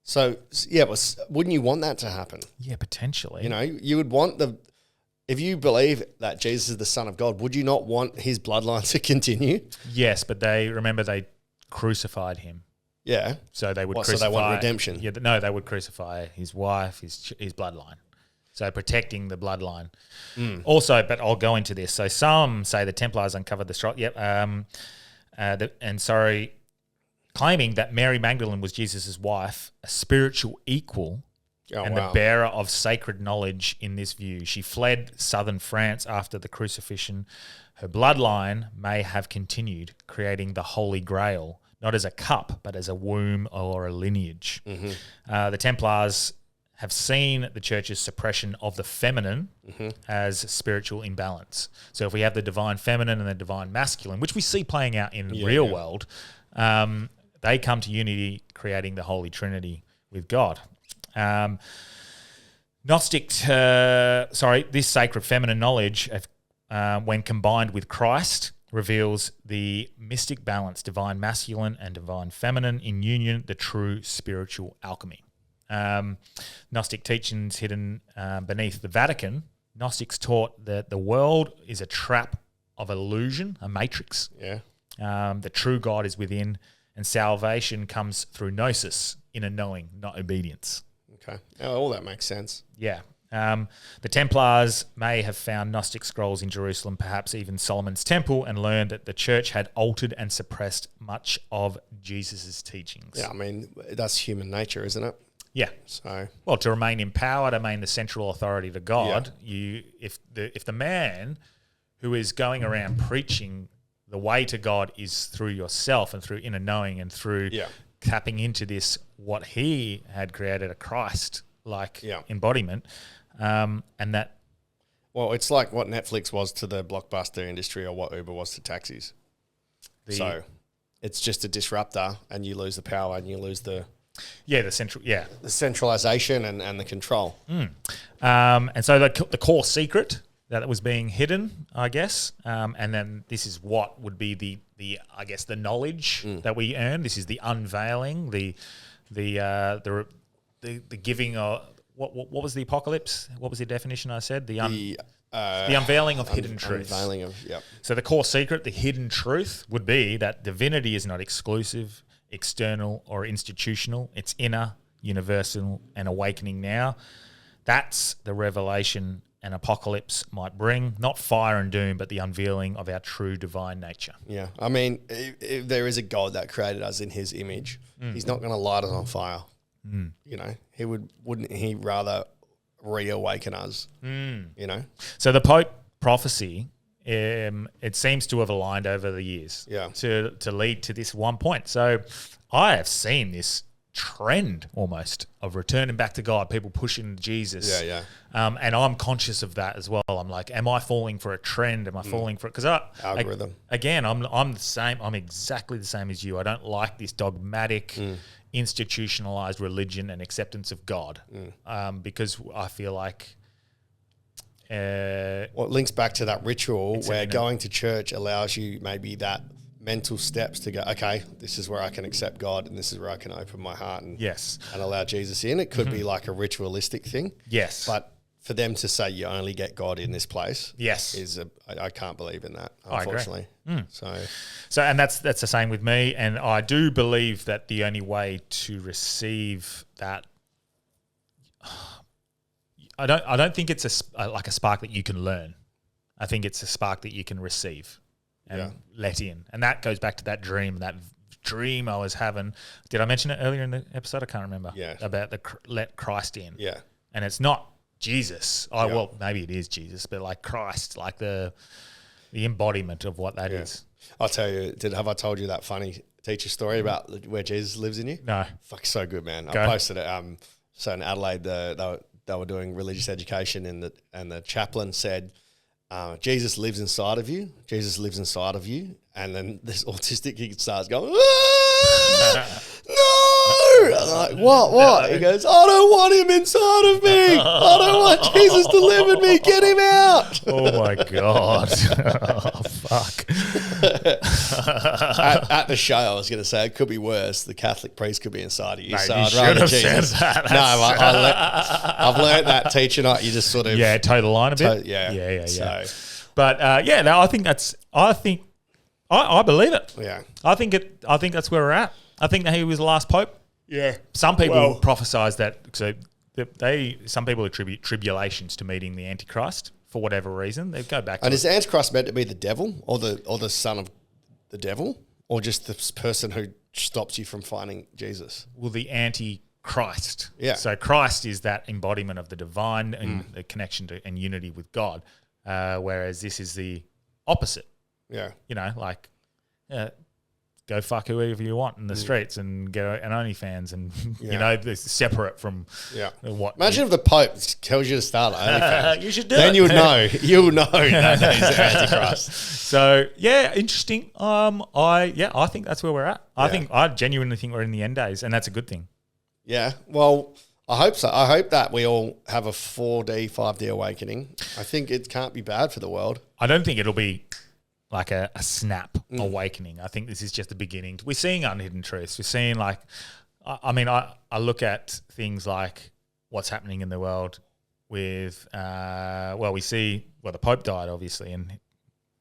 So, yeah, but wouldn't you want that to happen? Yeah, potentially. You know, you would want if you believe that Jesus is the Son of God, would you not want his bloodline to continue? Yes, but they crucified him. Yeah. So they would crucify. So they want redemption? Yeah, no, they would crucify his wife, his bloodline. So protecting the bloodline. Also, but I'll go into this. So some say the Templars uncovered the scroll. Claiming that Mary Magdalene was Jesus' wife, a spiritual equal, the bearer of sacred knowledge in this view. She fled southern France after the crucifixion. Her bloodline may have continued, creating the Holy Grail, not as a cup, but as a womb or a lineage. The Templars have seen the church's suppression of the feminine as spiritual imbalance. So if we have the divine feminine and the divine masculine, which we see playing out in the real world, they come to unity, creating the Holy Trinity with God. This sacred feminine knowledge, when combined with Christ, reveals the mystic balance, divine masculine and divine feminine in union, the true spiritual alchemy. Gnostic teachings hidden beneath the Vatican, Gnostics taught that the world is a trap of illusion, a matrix. The true God is within, and salvation comes through gnosis, inner knowing, not obedience. Okay. Oh, all that makes sense. Yeah. The Templars may have found Gnostic scrolls in Jerusalem, perhaps even Solomon's temple, and learned that the church had altered and suppressed much of Jesus' teachings. Yeah, I mean, that's human nature, isn't it? Yeah. So, Well, to remain in power, to remain the central authority to God, if the man who is going around preaching the way to God is through yourself and through inner knowing and through tapping into this, what he had created, a Christ-like embodiment, and that... Well, it's like what Netflix was to the blockbuster industry or what Uber was to taxis. So it's just a disruptor and you lose the power and you lose the centralization and the control. And so the core secret that was being hidden, I guess, and then this is what would be the I guess the knowledge that we earn. This is the unveiling, the giving of what was the apocalypse? What was the definition I said? The unveiling of hidden truth. Unveiling of So the core secret, the hidden truth, would be that divinity is not exclusive, external, or institutional. It's inner, universal, and awakening now. That's the revelation an apocalypse might bring. Not fire and doom, but the unveiling of our true divine nature. Yeah. I mean, if there is a God that created us in his image, he's not going to light us on fire. You know, wouldn't he rather reawaken us, you know? So the Pope prophecy, it seems to have aligned over the years to lead to this one point. So I have seen this trend almost of returning back to God, people pushing Jesus. And I'm conscious of that as well. I'm like, am I falling for a trend? Am I falling for it? Because algorithm. I'm the same. I'm exactly the same as you. I don't like this dogmatic, institutionalized religion and acceptance of God, because I feel like well, it links back to that ritual where going to church allows you maybe that mental steps to go, okay, this is where I can accept God and this is where I can open my heart and allow Jesus in. It could be like a ritualistic thing. Yes. But for them to say you only get God in this place, is I can't believe in that, unfortunately. So and that's the same with me, and I do believe that the only way to receive that, I don't think it's like a spark that you can learn. I think it's a spark that you can receive and let in, and that goes back to that dream I was having. Did I mention it earlier in the episode? I can't remember. About the let Christ in. And it's not Jesus. Well, maybe it is Jesus, but like Christ, like the embodiment of what that is. I'll tell you, have I told you that funny teacher story about where Jesus lives in you? No. Fuck, so good, man. I posted it. So in Adelaide, they were doing religious education and the chaplain said, Jesus lives inside of you. Jesus lives inside of you. And then this autistic kid starts going, no! I'm like, what? He goes, I don't want him inside of me. I don't want Jesus to live in me. Get him out. Oh, my God. Oh, fuck. At the show, I was going to say, it could be worse. The Catholic priest could be inside of you. Mate, so you I'd should rather have Jesus. said that. I've learned that teacher night. You just sort of... Yeah, toe the line a bit. Yeah. So, but, no, I think I believe it. Yeah. I think that's where we're at. I think that he was the last pope. Yeah. Some people prophesize that. So some people attribute tribulations to meeting the Antichrist for whatever reason. They go back. And is the Antichrist meant to be the devil or the son of the devil, or just this person who stops you from finding Jesus? Well, the Antichrist. Yeah. So Christ is that embodiment of the divine and the connection to and unity with God, whereas this is the opposite. Yeah. You know, like. Go fuck whoever you want in the streets and get an OnlyFans and, you know, they're separate from what. Imagine if the Pope tells you to start an OnlyFans. You should do it. Then you'll know. You'll know that he's the Antichrist. So, interesting. I think that's where we're at. I genuinely think we're in the end days, and that's a good thing. Yeah. Well, I hope so. I hope that we all have a 4D, 5D awakening. I think it can't be bad for the world. I don't think it'll be like a snap awakening. I think this is just the beginning. We're seeing unhidden truths. We're seeing I look at things like what's happening in the world with, we see, the Pope died obviously, and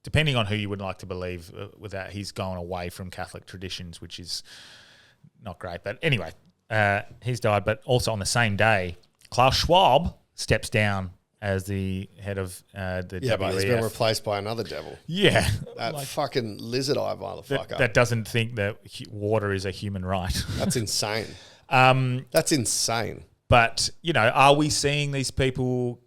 depending on who you would like to believe with that, he's gone away from Catholic traditions, which is not great. But anyway, He's died, but also on the same day, Klaus Schwab steps down as the head of the Yeah, WEF. but he's been replaced by another devil. Yeah. That fucking lizard eye motherfucker. That doesn't think that water is a human right. That's insane. That's insane. But, are we seeing these people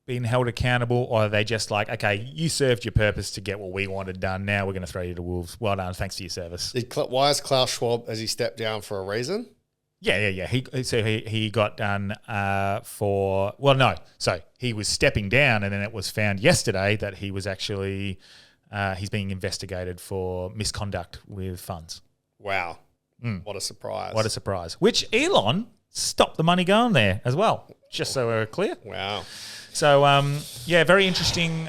being held accountable, or are they just like, okay, you served your purpose to get what we wanted done. Now we're going to throw you to wolves. Well done. Thanks for your service. Why is Klaus Schwab, has he stepped down for a reason? Yeah. He got done So he was stepping down, and then it was found yesterday that he was actually he's being investigated for misconduct with funds. Wow. What a surprise. What a surprise. Which Elon stopped the money going there as well, just so we're clear. Wow. So, very interesting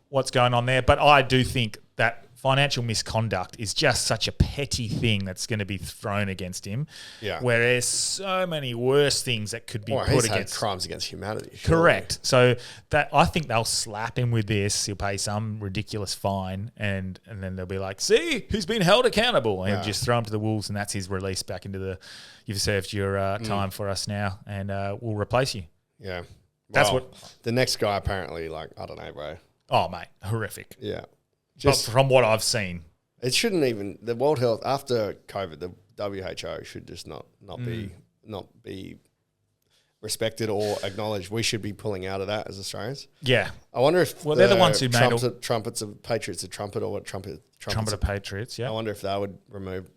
what's going on there. But I do think that financial misconduct is just such a petty thing that's going to be thrown against him. Yeah. Whereas so many worse things that could be Well, put he's against. had crimes against humanity. Surely. Correct. So that I think they'll slap him with this. He'll pay some ridiculous fine, and then they'll be like, "See, who's been held accountable?" And just throw him to the wolves, and that's his release back into the. You've served your time for us now, and we'll replace you. Yeah. That's what the next guy apparently, like, I don't know, bro. Oh, mate, horrific. Yeah. But from what I've seen, it shouldn't even, the World Health, after COVID, the WHO should just not be respected or acknowledged. We should be pulling out of that as Australians. Yeah. I wonder if they're the ones who made trumpets of Patriots, a trumpet or what trumpet of Patriots, yeah. I wonder if they would remove.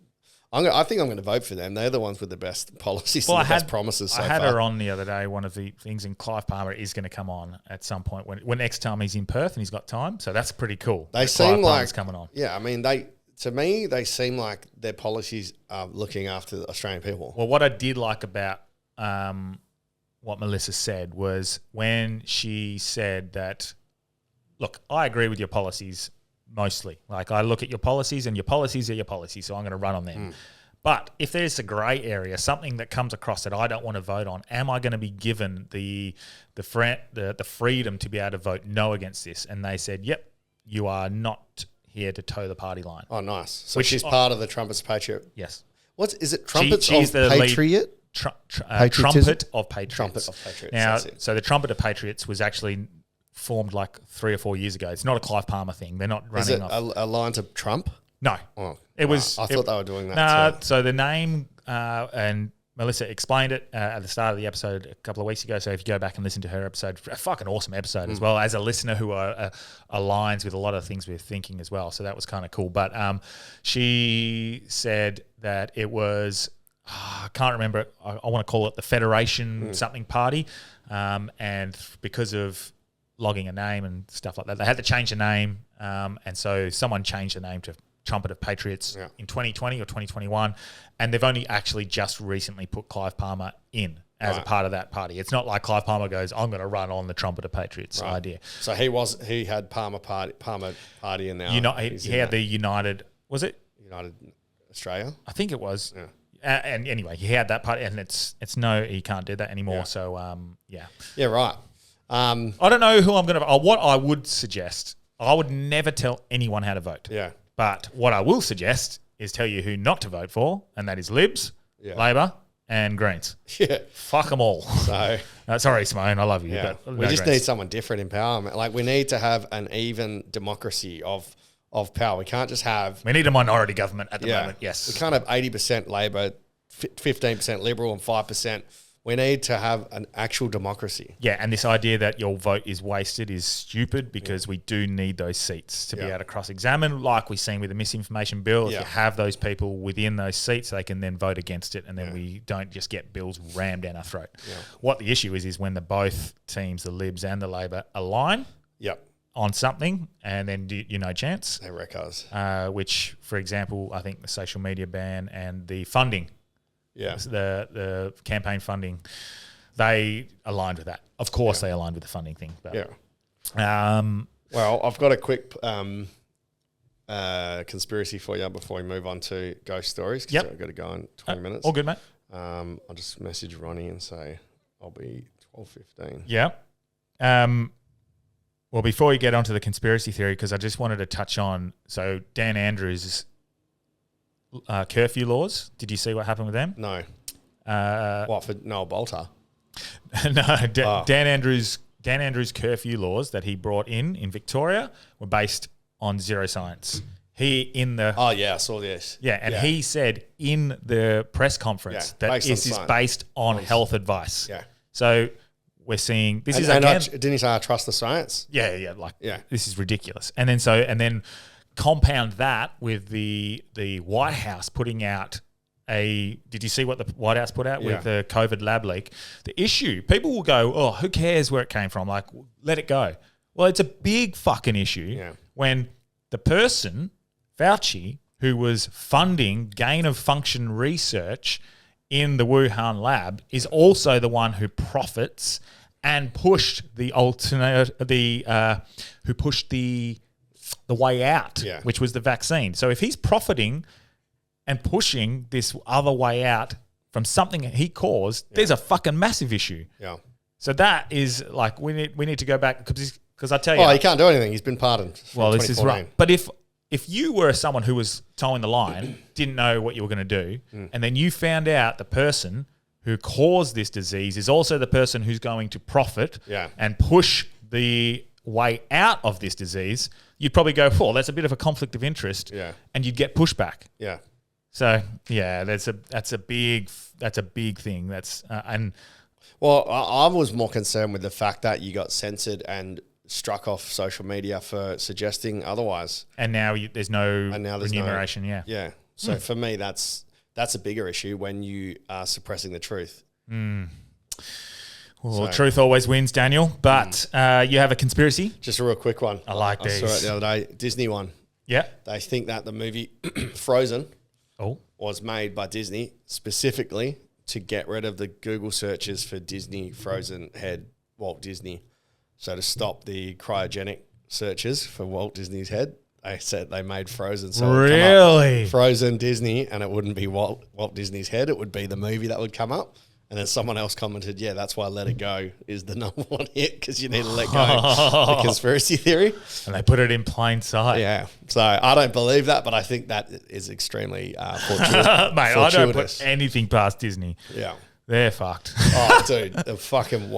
I think I'm going to vote for them. They're the ones with the best policies and the best promises so far. I had her on the other day, one of the things, and Clive Palmer is going to come on at some point when next time he's in Perth and he's got time. So that's pretty cool. They seem like coming on. Yeah, I mean, they seem like their policies are looking after the Australian people. Well, what I did like about what Melissa said was when she said that, look, I agree with your policies mostly. Like, I look at your policies, and your policies are your policies, so I'm going to run on them. But if there's a grey area, something that comes across that I don't want to vote on, am I going to be given the freedom to be able to vote no against this? And they said, yep, you are not here to toe the party line. Oh, nice. So she's part of the Trumpets Patriot. Yes. Is it Trumpets she's of Patriot? Trumpet of Patriots. Trumpet of Patriots. Now, That's it. so the Trumpet of Patriots was actually formed like 3 or 4 years ago. It's not a Clive Palmer thing. They're not running Is it off. a line to Trump? No. Oh, it was. I thought they were doing that too. So the name, and Melissa explained it at the start of the episode a couple of weeks ago. So if you go back and listen to her episode, a fucking awesome episode as well, as a listener who aligns with a lot of things we're thinking as well. So that was kind of cool. But she said that it was, I can't remember, I want to call it the Federation something party. And because of logging a name and stuff like that, they had to change the name. And so someone changed the name to Trumpet of Patriots in 2020 or 2021, and they've only actually just recently put Clive Palmer in as a part of that party. It's not like Clive Palmer goes, I'm going to run on the Trumpet of Patriots idea. So he had Palmer party, and now he had the United, was it? United Australia? I think it was. Yeah. And anyway, he had that party, and it's no, he can't do that anymore. Yeah. So, yeah. Yeah, right. I don't know who I'm going to, what I would suggest, I would never tell anyone how to vote. Yeah. But what I will suggest is tell you who not to vote for, and that is Libs, Labor, and Greens. Yeah. Fuck them all. So, sorry, Simone, I love you. yeah. But We just need someone different in power. Like, we need to have an even democracy of power. We can't just have... We need a minority government at the moment, yes. We can't have 80% Labor, 15% Liberal, and 5%. We need to have an actual democracy. Yeah, and this idea that your vote is wasted is stupid because we do need those seats to be able to cross-examine, like we've seen with the misinformation bill. If you have those people within those seats, they can then vote against it, and then we don't just get bills rammed down our throat. Yeah. What the issue is when the both teams, the Libs and the Labor, align on something, and then no chance. They wreck us. Which, for example, I think the social media ban and the funding, the campaign funding, they aligned with that. Of course, they aligned with the funding thing. But, well, I've got a quick conspiracy for you before we move on to ghost stories. Because I've got to go in 20 minutes. All good, mate. I'll just message Ronnie and say I'll be 12:15. Yeah. Well, before we get onto the conspiracy theory, because I just wanted to touch on, so Dan Andrews' curfew laws. Did you see what happened with them? No. What, for Noel Bolter? No, Dan Andrews' curfew laws that he brought in Victoria were based on zero science. Oh, yeah, I saw this. Yeah, and he said in the press conference that this is based on health advice. Yeah. So we're seeing this didn't he say I trust the science? Yeah. This is ridiculous. And then compound that with the White House putting out did you see what the White House put out with the COVID lab leak? The issue, people will go, oh, who cares where it came from? Like, let it go. Well, it's a big fucking issue when the person, Fauci, who was funding gain of function research in the Wuhan lab, is also the one who profits and pushed the way out, which was the vaccine. So if he's profiting and pushing this other way out from something he caused, there's a fucking massive issue. Yeah. So that is like we need to go back because I tell you, he can't do anything. He's been pardoned. Well, this is right. But if you were someone who was towing the line, didn't know what you were going to do, and then you found out the person who caused this disease is also the person who's going to profit and push the way out of this disease, you'd probably go, "Oh, that's a bit of a conflict of interest," and you'd get pushback. Yeah. So that's a big thing. That's Well, I was more concerned with the fact that you got censored and struck off social media for suggesting otherwise. And now there's no remuneration. Yeah. So for me, that's a bigger issue when you are suppressing the truth. Well, truth always wins, Daniel. But you have a conspiracy? Just a real quick one. I like these. I saw it the other day. Disney one. Yeah. They think that the movie Frozen Oh. was made by Disney specifically to get rid of the Google searches for Disney Frozen head Walt Disney. So to stop the cryogenic searches for Walt Disney's head, they said they made Frozen. So really? Frozen Disney, and it wouldn't be Walt Disney's head. It would be the movie that would come up. And then someone else commented, yeah, that's why Let It Go is the number one hit, because you need to let go the conspiracy theory. And they put it in plain sight. Yeah. So I don't believe that, but I think that is extremely fortuitous. Mate, I don't put anything past Disney. Yeah. They're fucked. Oh, dude, the fucking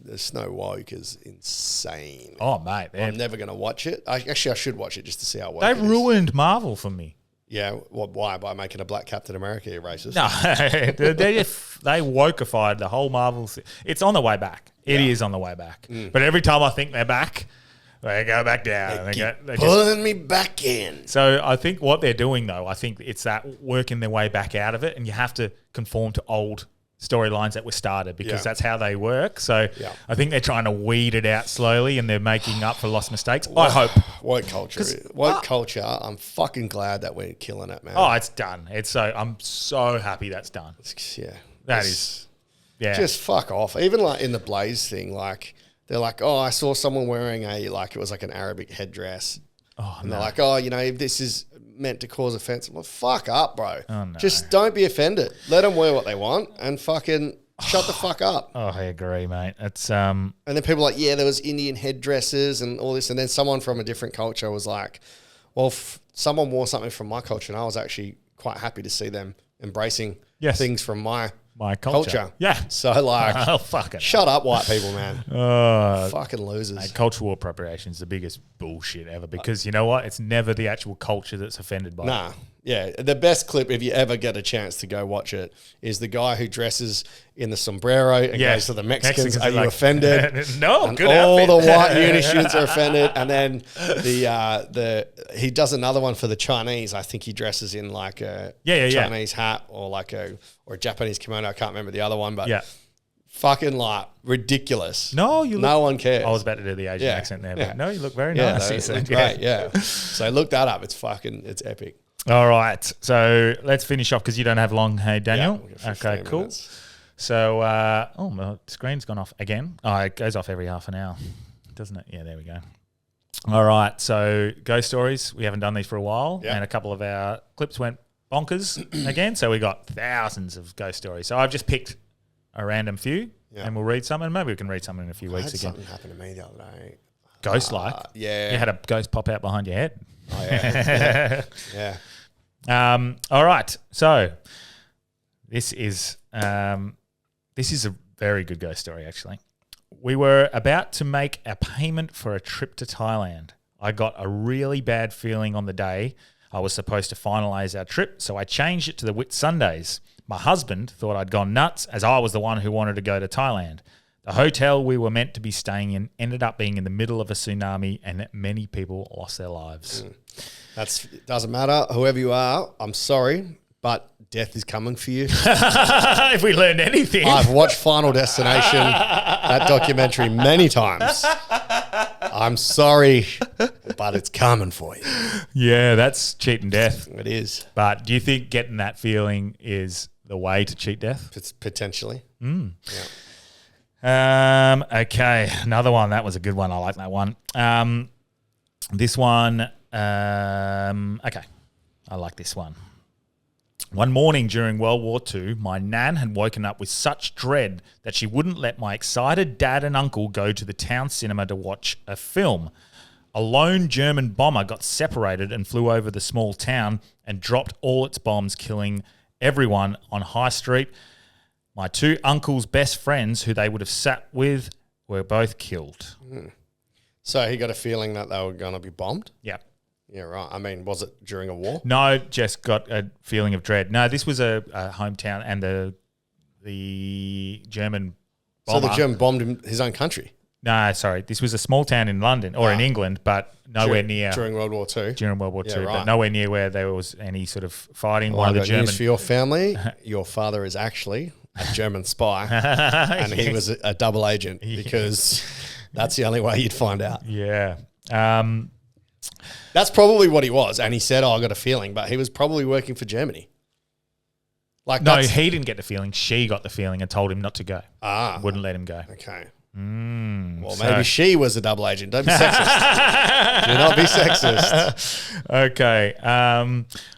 the Snow Woke is insane. Oh, mate. I'm never going to watch it. I should watch it just to see how woke They've ruined Marvel for me. Yeah, why? By making a black Captain America racist? No, they wokeified the whole Marvel. It's on the way back. It is on the way back. But every time I think they're back, they go back down. They pulling me back in. So I think what they're doing, though, I think it's that working their way back out of it, and you have to conform to old storylines that were started because that's how they work. So I think they're trying to weed it out slowly, and they're making up for lost mistakes. I hope. Woke culture. I'm fucking glad that we're killing it, man. Oh, it's done. I'm so happy that's done. That is just fuck off. Even like in the Blaze thing, like they're like, oh, I saw someone wearing it was like an Arabic headdress. Oh, and they're like, oh, if this is meant to cause offense. Well, fuck up, bro. Oh, no. Just don't be offended. Let them wear what they want and fucking shut the fuck up. Oh, I agree, mate. It's And then people are like, yeah, there was Indian headdresses and all this. And then someone from a different culture was like, well, someone wore something from my culture, and I was actually quite happy to see them embracing things from my culture. Yeah. So like, shut up, white people, man. Fucking losers. Mate, cultural appropriation is the biggest bullshit ever because you know what? It's never the actual culture that's offended by it. Yeah. The best clip, if you ever get a chance to go watch it, is the guy who dresses in the sombrero and goes to the Mexicans. Are you offended? No, and good all outfit. the white uni students are offended. And then he does another one for the Chinese. I think he dresses in like a Chinese hat or like a Japanese kimono. I can't remember the other one, but fucking like ridiculous. No one cares. I was about to do the Asian accent there, but no, you look very nice. nice. It's great, yeah. So look that up. It's epic. All right, so let's finish off because you don't have long, hey Daniel. Yeah, okay, cool. Minutes. So, my screen's gone off again. Oh, it goes off every half an hour, doesn't it? Yeah, there we go. All right, so ghost stories. We haven't done these for a while, and a couple of our clips went bonkers again. So we got thousands of ghost stories. So I've just picked a random few, and we'll read some, and maybe we can read some in a few weeks again. Something happened to me the other day. Ghost-like? Yeah. You had a ghost pop out behind your head? Oh, yeah. All right. So This is a very good ghost story, actually. We were about to make a payment for a trip to Thailand. I got a really bad feeling on the day I was supposed to finalise our trip, so I changed it to the Whit Sundays. My husband thought I'd gone nuts as I was the one who wanted to go to Thailand. The hotel we were meant to be staying in ended up being in the middle of a tsunami and many people lost their lives. Doesn't matter. Whoever you are, I'm sorry, but death is coming for you. If we learned anything. I've watched Final Destination, that documentary, many times. I'm sorry, but it's coming for you. Yeah, that's cheating death. It is. But do you think getting that feeling is the way to cheat death? It's potentially. Mm. Yeah. Okay, another one. That was a good one. I like that one. This one, okay, I like this one. One morning during World War II, my nan had woken up with such dread that she wouldn't let my excited dad and uncle go to the town cinema to watch a film. A lone German bomber got separated and flew over the small town and dropped all its bombs, killing everyone on High Street. My two uncles' best friends, who they would have sat with, were both killed. So he got a feeling that they were going to be bombed? Yeah. Yeah, right. I mean, was it during a war? No, just got a feeling of dread. No, this was a hometown, and the German bomber. So the German bombed his own country? No, sorry. This was a small town in London, or in England, but nowhere near. During World War II? During World War II, right. but nowhere near where there was any sort of fighting. Well, One of I've the got German. news for your family. Your father is actually a German spy, and he was a double agent because that's the only way you'd find out. Yeah. That's probably what he was. And he said, I got a feeling, but he was probably working for Germany. Like No, he didn't get the feeling. She got the feeling and told him not to go. Wouldn't let him go. Okay. Well, Maybe she was a double agent. Don't be sexist. Do not be sexist. Okay.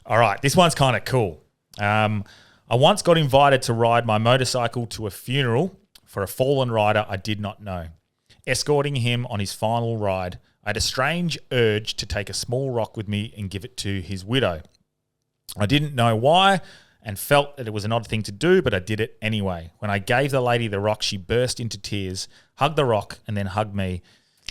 All right. This one's kind of cool. I once got invited to ride my motorcycle to a funeral for a fallen rider I did not know. Escorting him on his final ride, I had a strange urge to take a small rock with me and give it to his widow. I didn't know why and felt that it was an odd thing to do, but I did it anyway. When I gave the lady the rock, she burst into tears, hugged the rock, and then hugged me.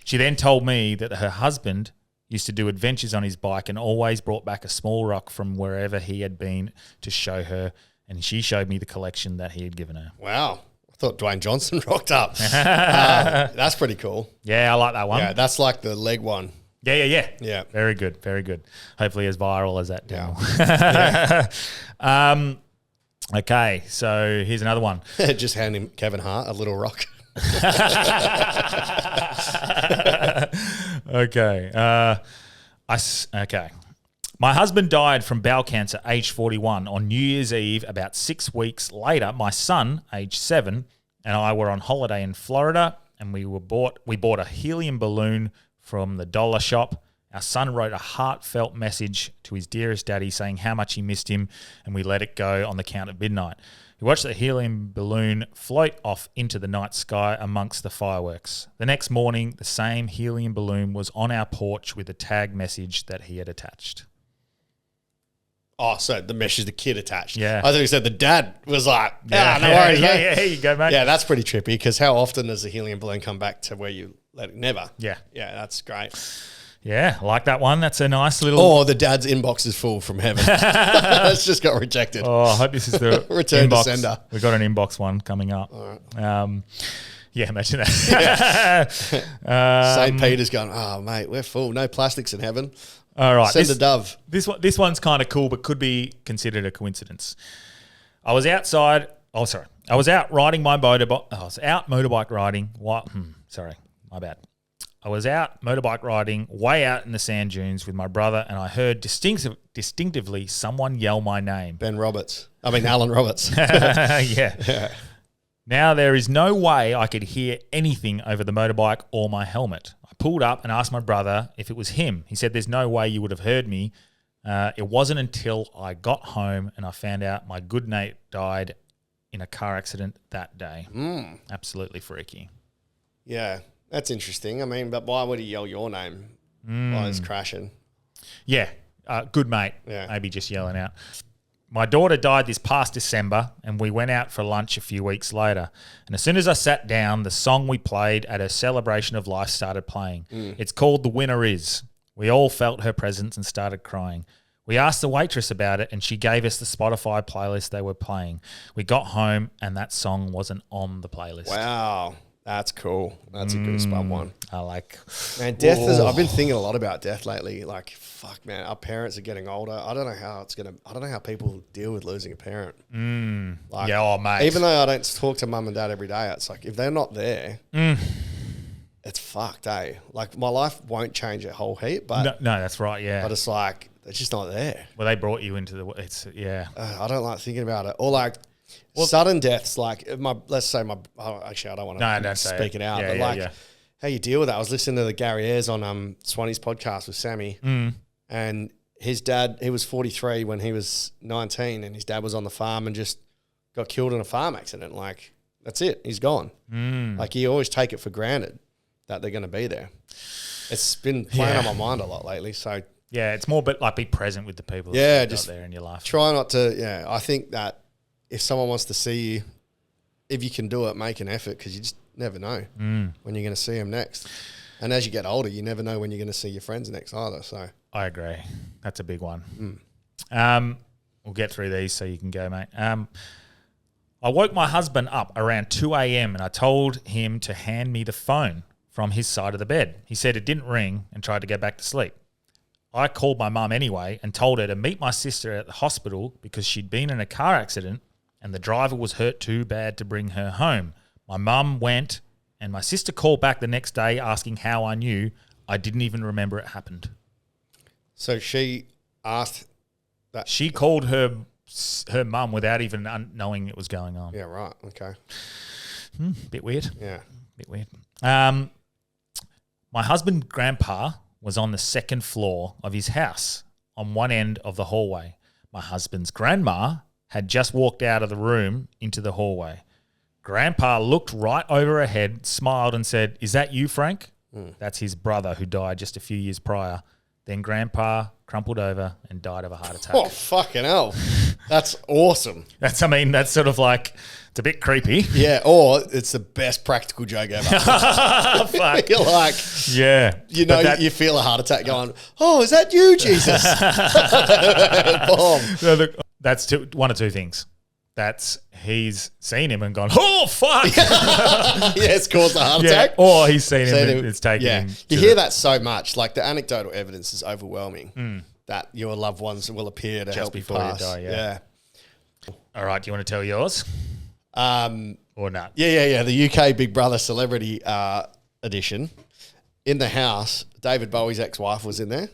She then told me that her husband used to do adventures on his bike and always brought back a small rock from wherever he had been to show her, and she showed me the collection that he had given her. Wow. I thought Dwayne Johnson rocked up. That's pretty cool. Yeah, I like that one. Yeah, that's like the leg one. Yeah. Very good, very good. Hopefully as viral as that demo. Yeah. Okay, so here's another one. Just hand him Kevin Hart a little rock. Okay. Okay. My husband died from bowel cancer, age 41, on New Year's Eve. About 6 weeks later, my son, age 7, and I were on holiday in Florida, and we bought a helium balloon from the dollar shop. Our son wrote a heartfelt message to his dearest daddy saying how much he missed him, and we let it go on the count of midnight. We watched the helium balloon float off into the night sky amongst the fireworks. The next morning, the same helium balloon was on our porch with a tag message that he had attached. Oh, so the mesh is the kid attached. Yeah. I thought you said the dad was like, no worries, mate. Yeah, here you go, mate. Yeah, that's pretty trippy because how often does a helium balloon come back to where you let it? Never. Yeah. Yeah, that's great. Yeah, I like that one. That's a nice little... Or the dad's inbox is full from heaven. It's just got rejected. Oh, I hope this is the Return to inbox. sender. We've got an inbox one coming up. All right. Yeah, imagine that. St. Peter's going, oh, mate, we're full. No plastics in heaven. All right. Send a dove. This one's kind of cool, but could be considered a coincidence. I was outside. Oh, sorry. I was out riding my motorbike. I was out motorbike riding. What? Sorry, my bad. I was out motorbike riding way out in the sand dunes with my brother, and I heard distinctively someone yell my name. Alan Roberts. Yeah. Now there is no way I could hear anything over the motorbike or my helmet. I pulled up and asked my brother if it was him. He said, there's no way you would have heard me. It wasn't until I got home and I found out my good mate died in a car accident that day. Absolutely freaky. Yeah, that's interesting. I mean, but why would he yell your name while he's crashing? Yeah, good mate. Yeah. Maybe just yelling out. My daughter died this past December, and we went out for lunch a few weeks later. And as soon as I sat down, the song we played at her celebration of life started playing. It's called The Winner Is. We all felt her presence and started crying. We asked the waitress about it, and she gave us the Spotify playlist they were playing. We got home, and that song wasn't on the playlist. Wow. That's cool. That's a goosebump one. I like... Man, death is... I've been thinking a lot about death lately. Like, fuck, man, our parents are getting older. I don't know how people deal with losing a parent. Like, mate. Even though I don't talk to mum and dad every day, it's like, if they're not there, it's fucked, eh? Like, my life won't change a whole heap, but... No, that's right, yeah. But it's like, it's just not there. Well, they brought you into the... I don't like thinking about it. Or like... sudden deaths, like let's say actually I don't want to speak it out, but how you deal with that. I was listening to the Gary Ayres on Swanee's podcast with Sammy, and his dad, he was 43 when he was 19, and his dad was on the farm and just got killed in a farm accident. Like, that's it, he's gone. Like, you always take it for granted that they're going to be there. It's been playing on my mind a lot lately, so it's more, but like, be present with the people that are there in your life. Try not to. I think that if someone wants to see you, if you can do it, make an effort, because you just never know when you're going to see them next. And as you get older, you never know when you're going to see your friends next either. So I agree. That's a big one. We'll get through these so you can go, mate. I woke my husband up around 2 a.m. and I told him to hand me the phone from his side of the bed. He said it didn't ring and tried to go back to sleep. I called my mum anyway and told her to meet my sister at the hospital because she'd been in a car accident and the driver was hurt too bad to bring her home. My mum went, and my sister called back the next day asking how I knew. I didn't even remember it happened. So she asked that... She called her mum without even knowing it was going on. Yeah, right. Okay. Bit weird. Yeah. Bit weird. My husband's grandpa was on the second floor of his house on one end of the hallway. My husband's grandma had just walked out of the room into the hallway. Grandpa looked right over her head, smiled and said, "Is that you, Frank?" That's his brother who died just a few years prior. Then Grandpa crumpled over and died of a heart attack. Oh, fucking hell. That's awesome. That's sort of like, it's a bit creepy. Yeah, or it's the best practical joke ever. Fuck. You're like, yeah. You know, you feel a heart attack going, "Oh, is that you, Jesus?" Boom. That's one of two things. That's he's seen him and gone, "Oh, fuck." It's caused a heart attack. Or he's seen him and it's taken him. You hear that so much. Like, the anecdotal evidence is overwhelming that your loved ones will appear to help before you pass. You die, yeah. All right, do you want to tell yours? Or not? Yeah. The UK Big Brother celebrity edition. In the house, David Bowie's ex-wife was in there.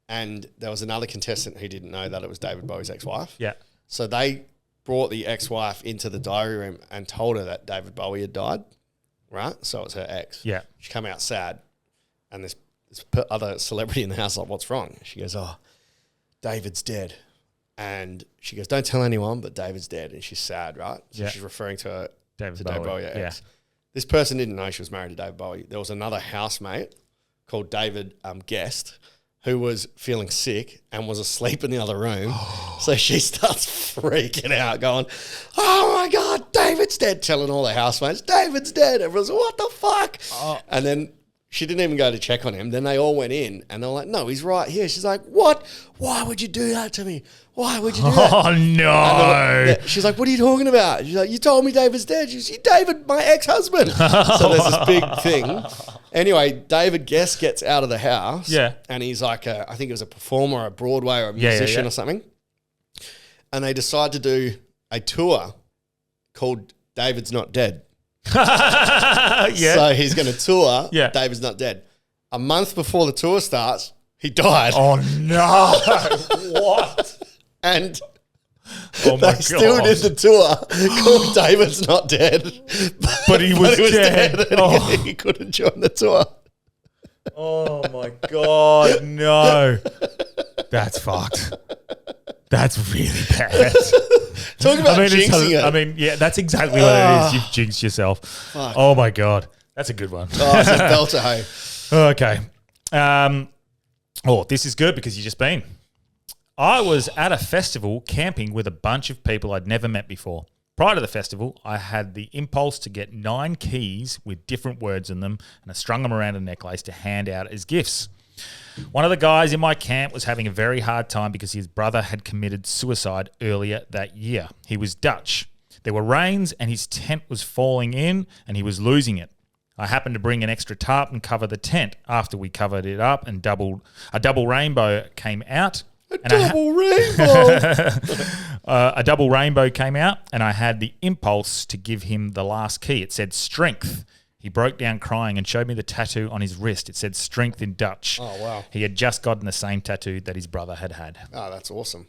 And there was another contestant who didn't know that it was David Bowie's ex-wife. Yeah. So they brought the ex-wife into the diary room and told her that David Bowie had died, right? So it was her ex. Yeah. She came out sad. And this other celebrity in the house like, "What's wrong?" She goes, "Oh, David's dead." And she goes, "Don't tell anyone, but David's dead." And she's sad, right? So she's referring to her David Bowie ex. Yeah. This person didn't know she was married to David Bowie. There was another housemate called David Guest who was feeling sick and was asleep in the other room. So she starts freaking out, going, "Oh my God, David's dead," telling all the housemates, "David's dead." Everyone's like, "What the fuck?" And then she didn't even go to check on him. Then they all went in and they're like, "No, he's right here." She's like, "What? Why would you do that to me? Why would you do that?" Oh, no. She's like, "What are you talking about?" She's like, "You told me David's dead." She's like, "David, my ex-husband." So there's this big thing. Anyway, David Guest gets out of the house. Yeah. And he's like, I think it was a performer, or a Broadway, or a musician or something. And they decide to do a tour called David's Not Dead. So he's going to tour David's Not Dead. A month before the tour starts, he died. Oh, no. What? And Oh my they still did the tour called David's Not Dead. But he was dead. And Oh. he couldn't join the tour. Oh my God, no. That's fucked. That's really bad. Talk about jinxing it. I mean, yeah, that's exactly what it is. You've jinxed yourself. Fuck. Oh my God. That's a good one. Oh, it's a belter, hey. Okay. This is good because you've just been. I was at a festival camping with a bunch of people I'd never met before. Prior to the festival, I had the impulse to get 9 keys with different words in them, and I strung them around a necklace to hand out as gifts. One of the guys in my camp was having a very hard time because his brother had committed suicide earlier that year. He was Dutch. There were rains and his tent was falling in and he was losing it. I happened to bring an extra tarp and cover the tent. After we covered it up and a double rainbow came out. A double rainbow came out, and I had the impulse to give him the last key. It said strength. He broke down crying and showed me the tattoo on his wrist. It said strength in Dutch. Oh, wow. He had just gotten the same tattoo that his brother had had. Oh, that's awesome.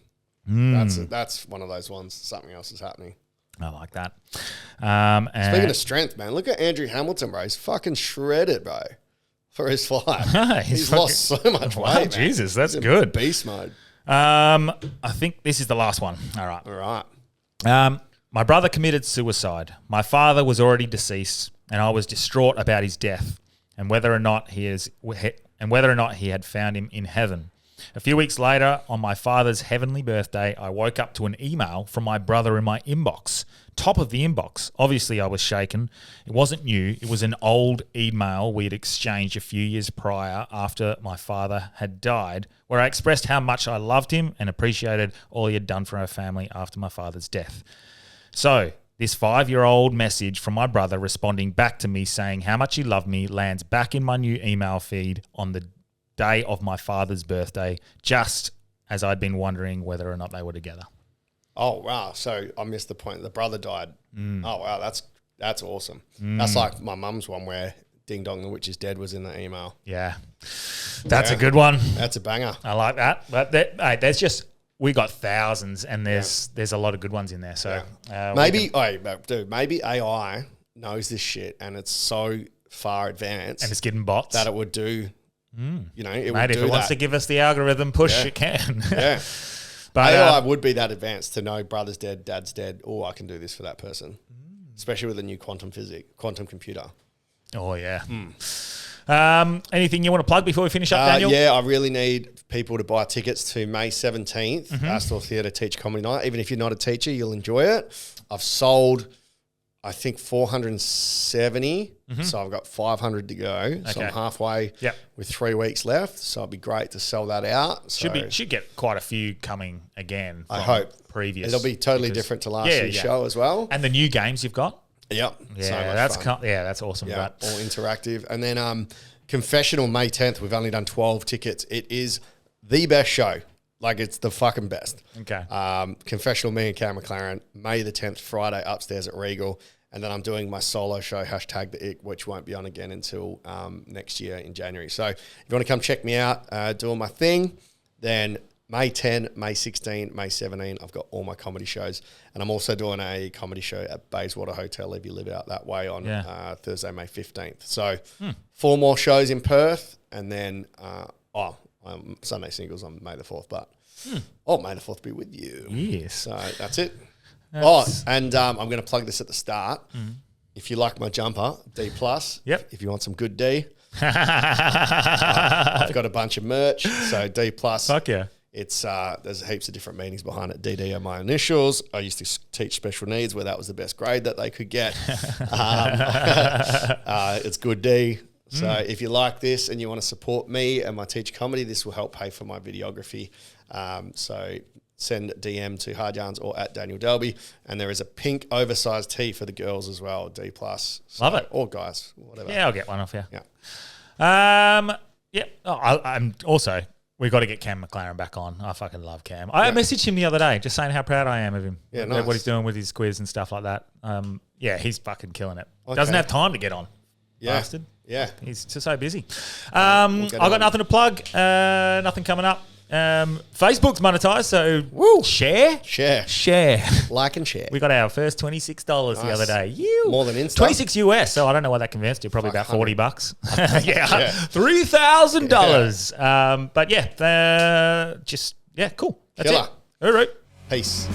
That's one of those ones. Something else is happening. I like that. Speaking of strength, man, look at Andrew Hamilton, bro. He's fucking shredded, bro, for his fight. He's lost so much weight, man. Jesus, that's He's in good. Beast mode. I think this is the last one. All right. My brother committed suicide. My father was already deceased, and I was distraught about his death and whether or not he had found him in heaven. A few weeks later, on my father's heavenly birthday, I woke up to an email from my brother in my inbox. Top of the inbox. Obviously, I was shaken. It wasn't new. It was an old email we had exchanged a few years prior after my father had died, where I expressed how much I loved him and appreciated all he had done for our family after my father's death. So, this 5-year-old message from my brother responding back to me saying how much he loved me lands back in my new email feed on the day of my father's birthday, just as I'd been wondering whether or not they were together. Oh, wow. So I missed the point. The brother died. Oh, wow. That's awesome. That's like my mum's one where Ding Dong, the Witch is Dead was in the email. Yeah. That's a good one. That's a banger. I like that. But there's just, we got thousands and there's a lot of good ones in there. So maybe AI knows this shit and it's so far advanced. And it's getting bots. That it would do, it Mate, would do if it wants to give us the algorithm push, it can. Yeah. But AI would be that advanced to know brother's dead, dad's dead. Oh, I can do this for that person. Especially with the new quantum computer. Oh, yeah. Anything you want to plug before we finish up, Daniel? Yeah, I really need people to buy tickets to May 17th, Astor Theatre Teach Comedy Night. Even if you're not a teacher, you'll enjoy it. I've sold, I think, 470. So I've got 500 to go. So I'm halfway with 3 weeks left. So it'd be great to sell that out. So Should get quite a few coming again. I hope. Previous. It'll be totally different to last year's show as well. And the new games you've got? Yep. Yeah, so that's fun. that's awesome. Yeah, all interactive. And then Confessional May 10th. We've only done 12 tickets. It is the best show. Like, it's the fucking best. Okay. Confessional, me and Cam McLaren, May the 10th, Friday, upstairs at Regal. And then I'm doing my solo show, #The Ick, which won't be on again until next year in January. So if you want to come check me out, doing my thing, then May 10, May 16, May 17, I've got all my comedy shows. And I'm also doing a comedy show at Bayswater Hotel if you live out that way on Thursday, May 15th. So 4 more shows in Perth. And then Sunday Singles on May the 4th. But May the 4th be with you. Yes. So that's it. I'm going to plug this at the start. If you like my jumper, D+. Yep. If you want some good D. I've got a bunch of merch. So D+. Fuck yeah. It's there's heaps of different meanings behind it. DD are my initials. I used to teach special needs where that was the best grade that they could get. It's good D. So if you like this and you want to support me and my teach comedy, this will help pay for my videography. So send DM to Hard Yarns or at Daniel Delby. And there is a pink oversized tee for the girls as well, D+. So, love it. Or guys, whatever. Yeah, I'll get one off you. Yeah. I'm also, we've got to get Cam McLaren back on. I fucking love Cam. I messaged him the other day just saying how proud I am of him. Yeah, nice. What he's doing with his quiz and stuff like that. He's fucking killing it. Okay. Doesn't have time to get on. Yeah. Bastard. Yeah. He's just so busy. I've got nothing to plug. Nothing coming up. Facebook's monetized, so share. Like and share. We got our first $26 the other day. More than Insta. 26 US, so I don't know what that converts to. Probably about $40. Yeah. $3,000. But cool. That's Killer. it. All right. Peace.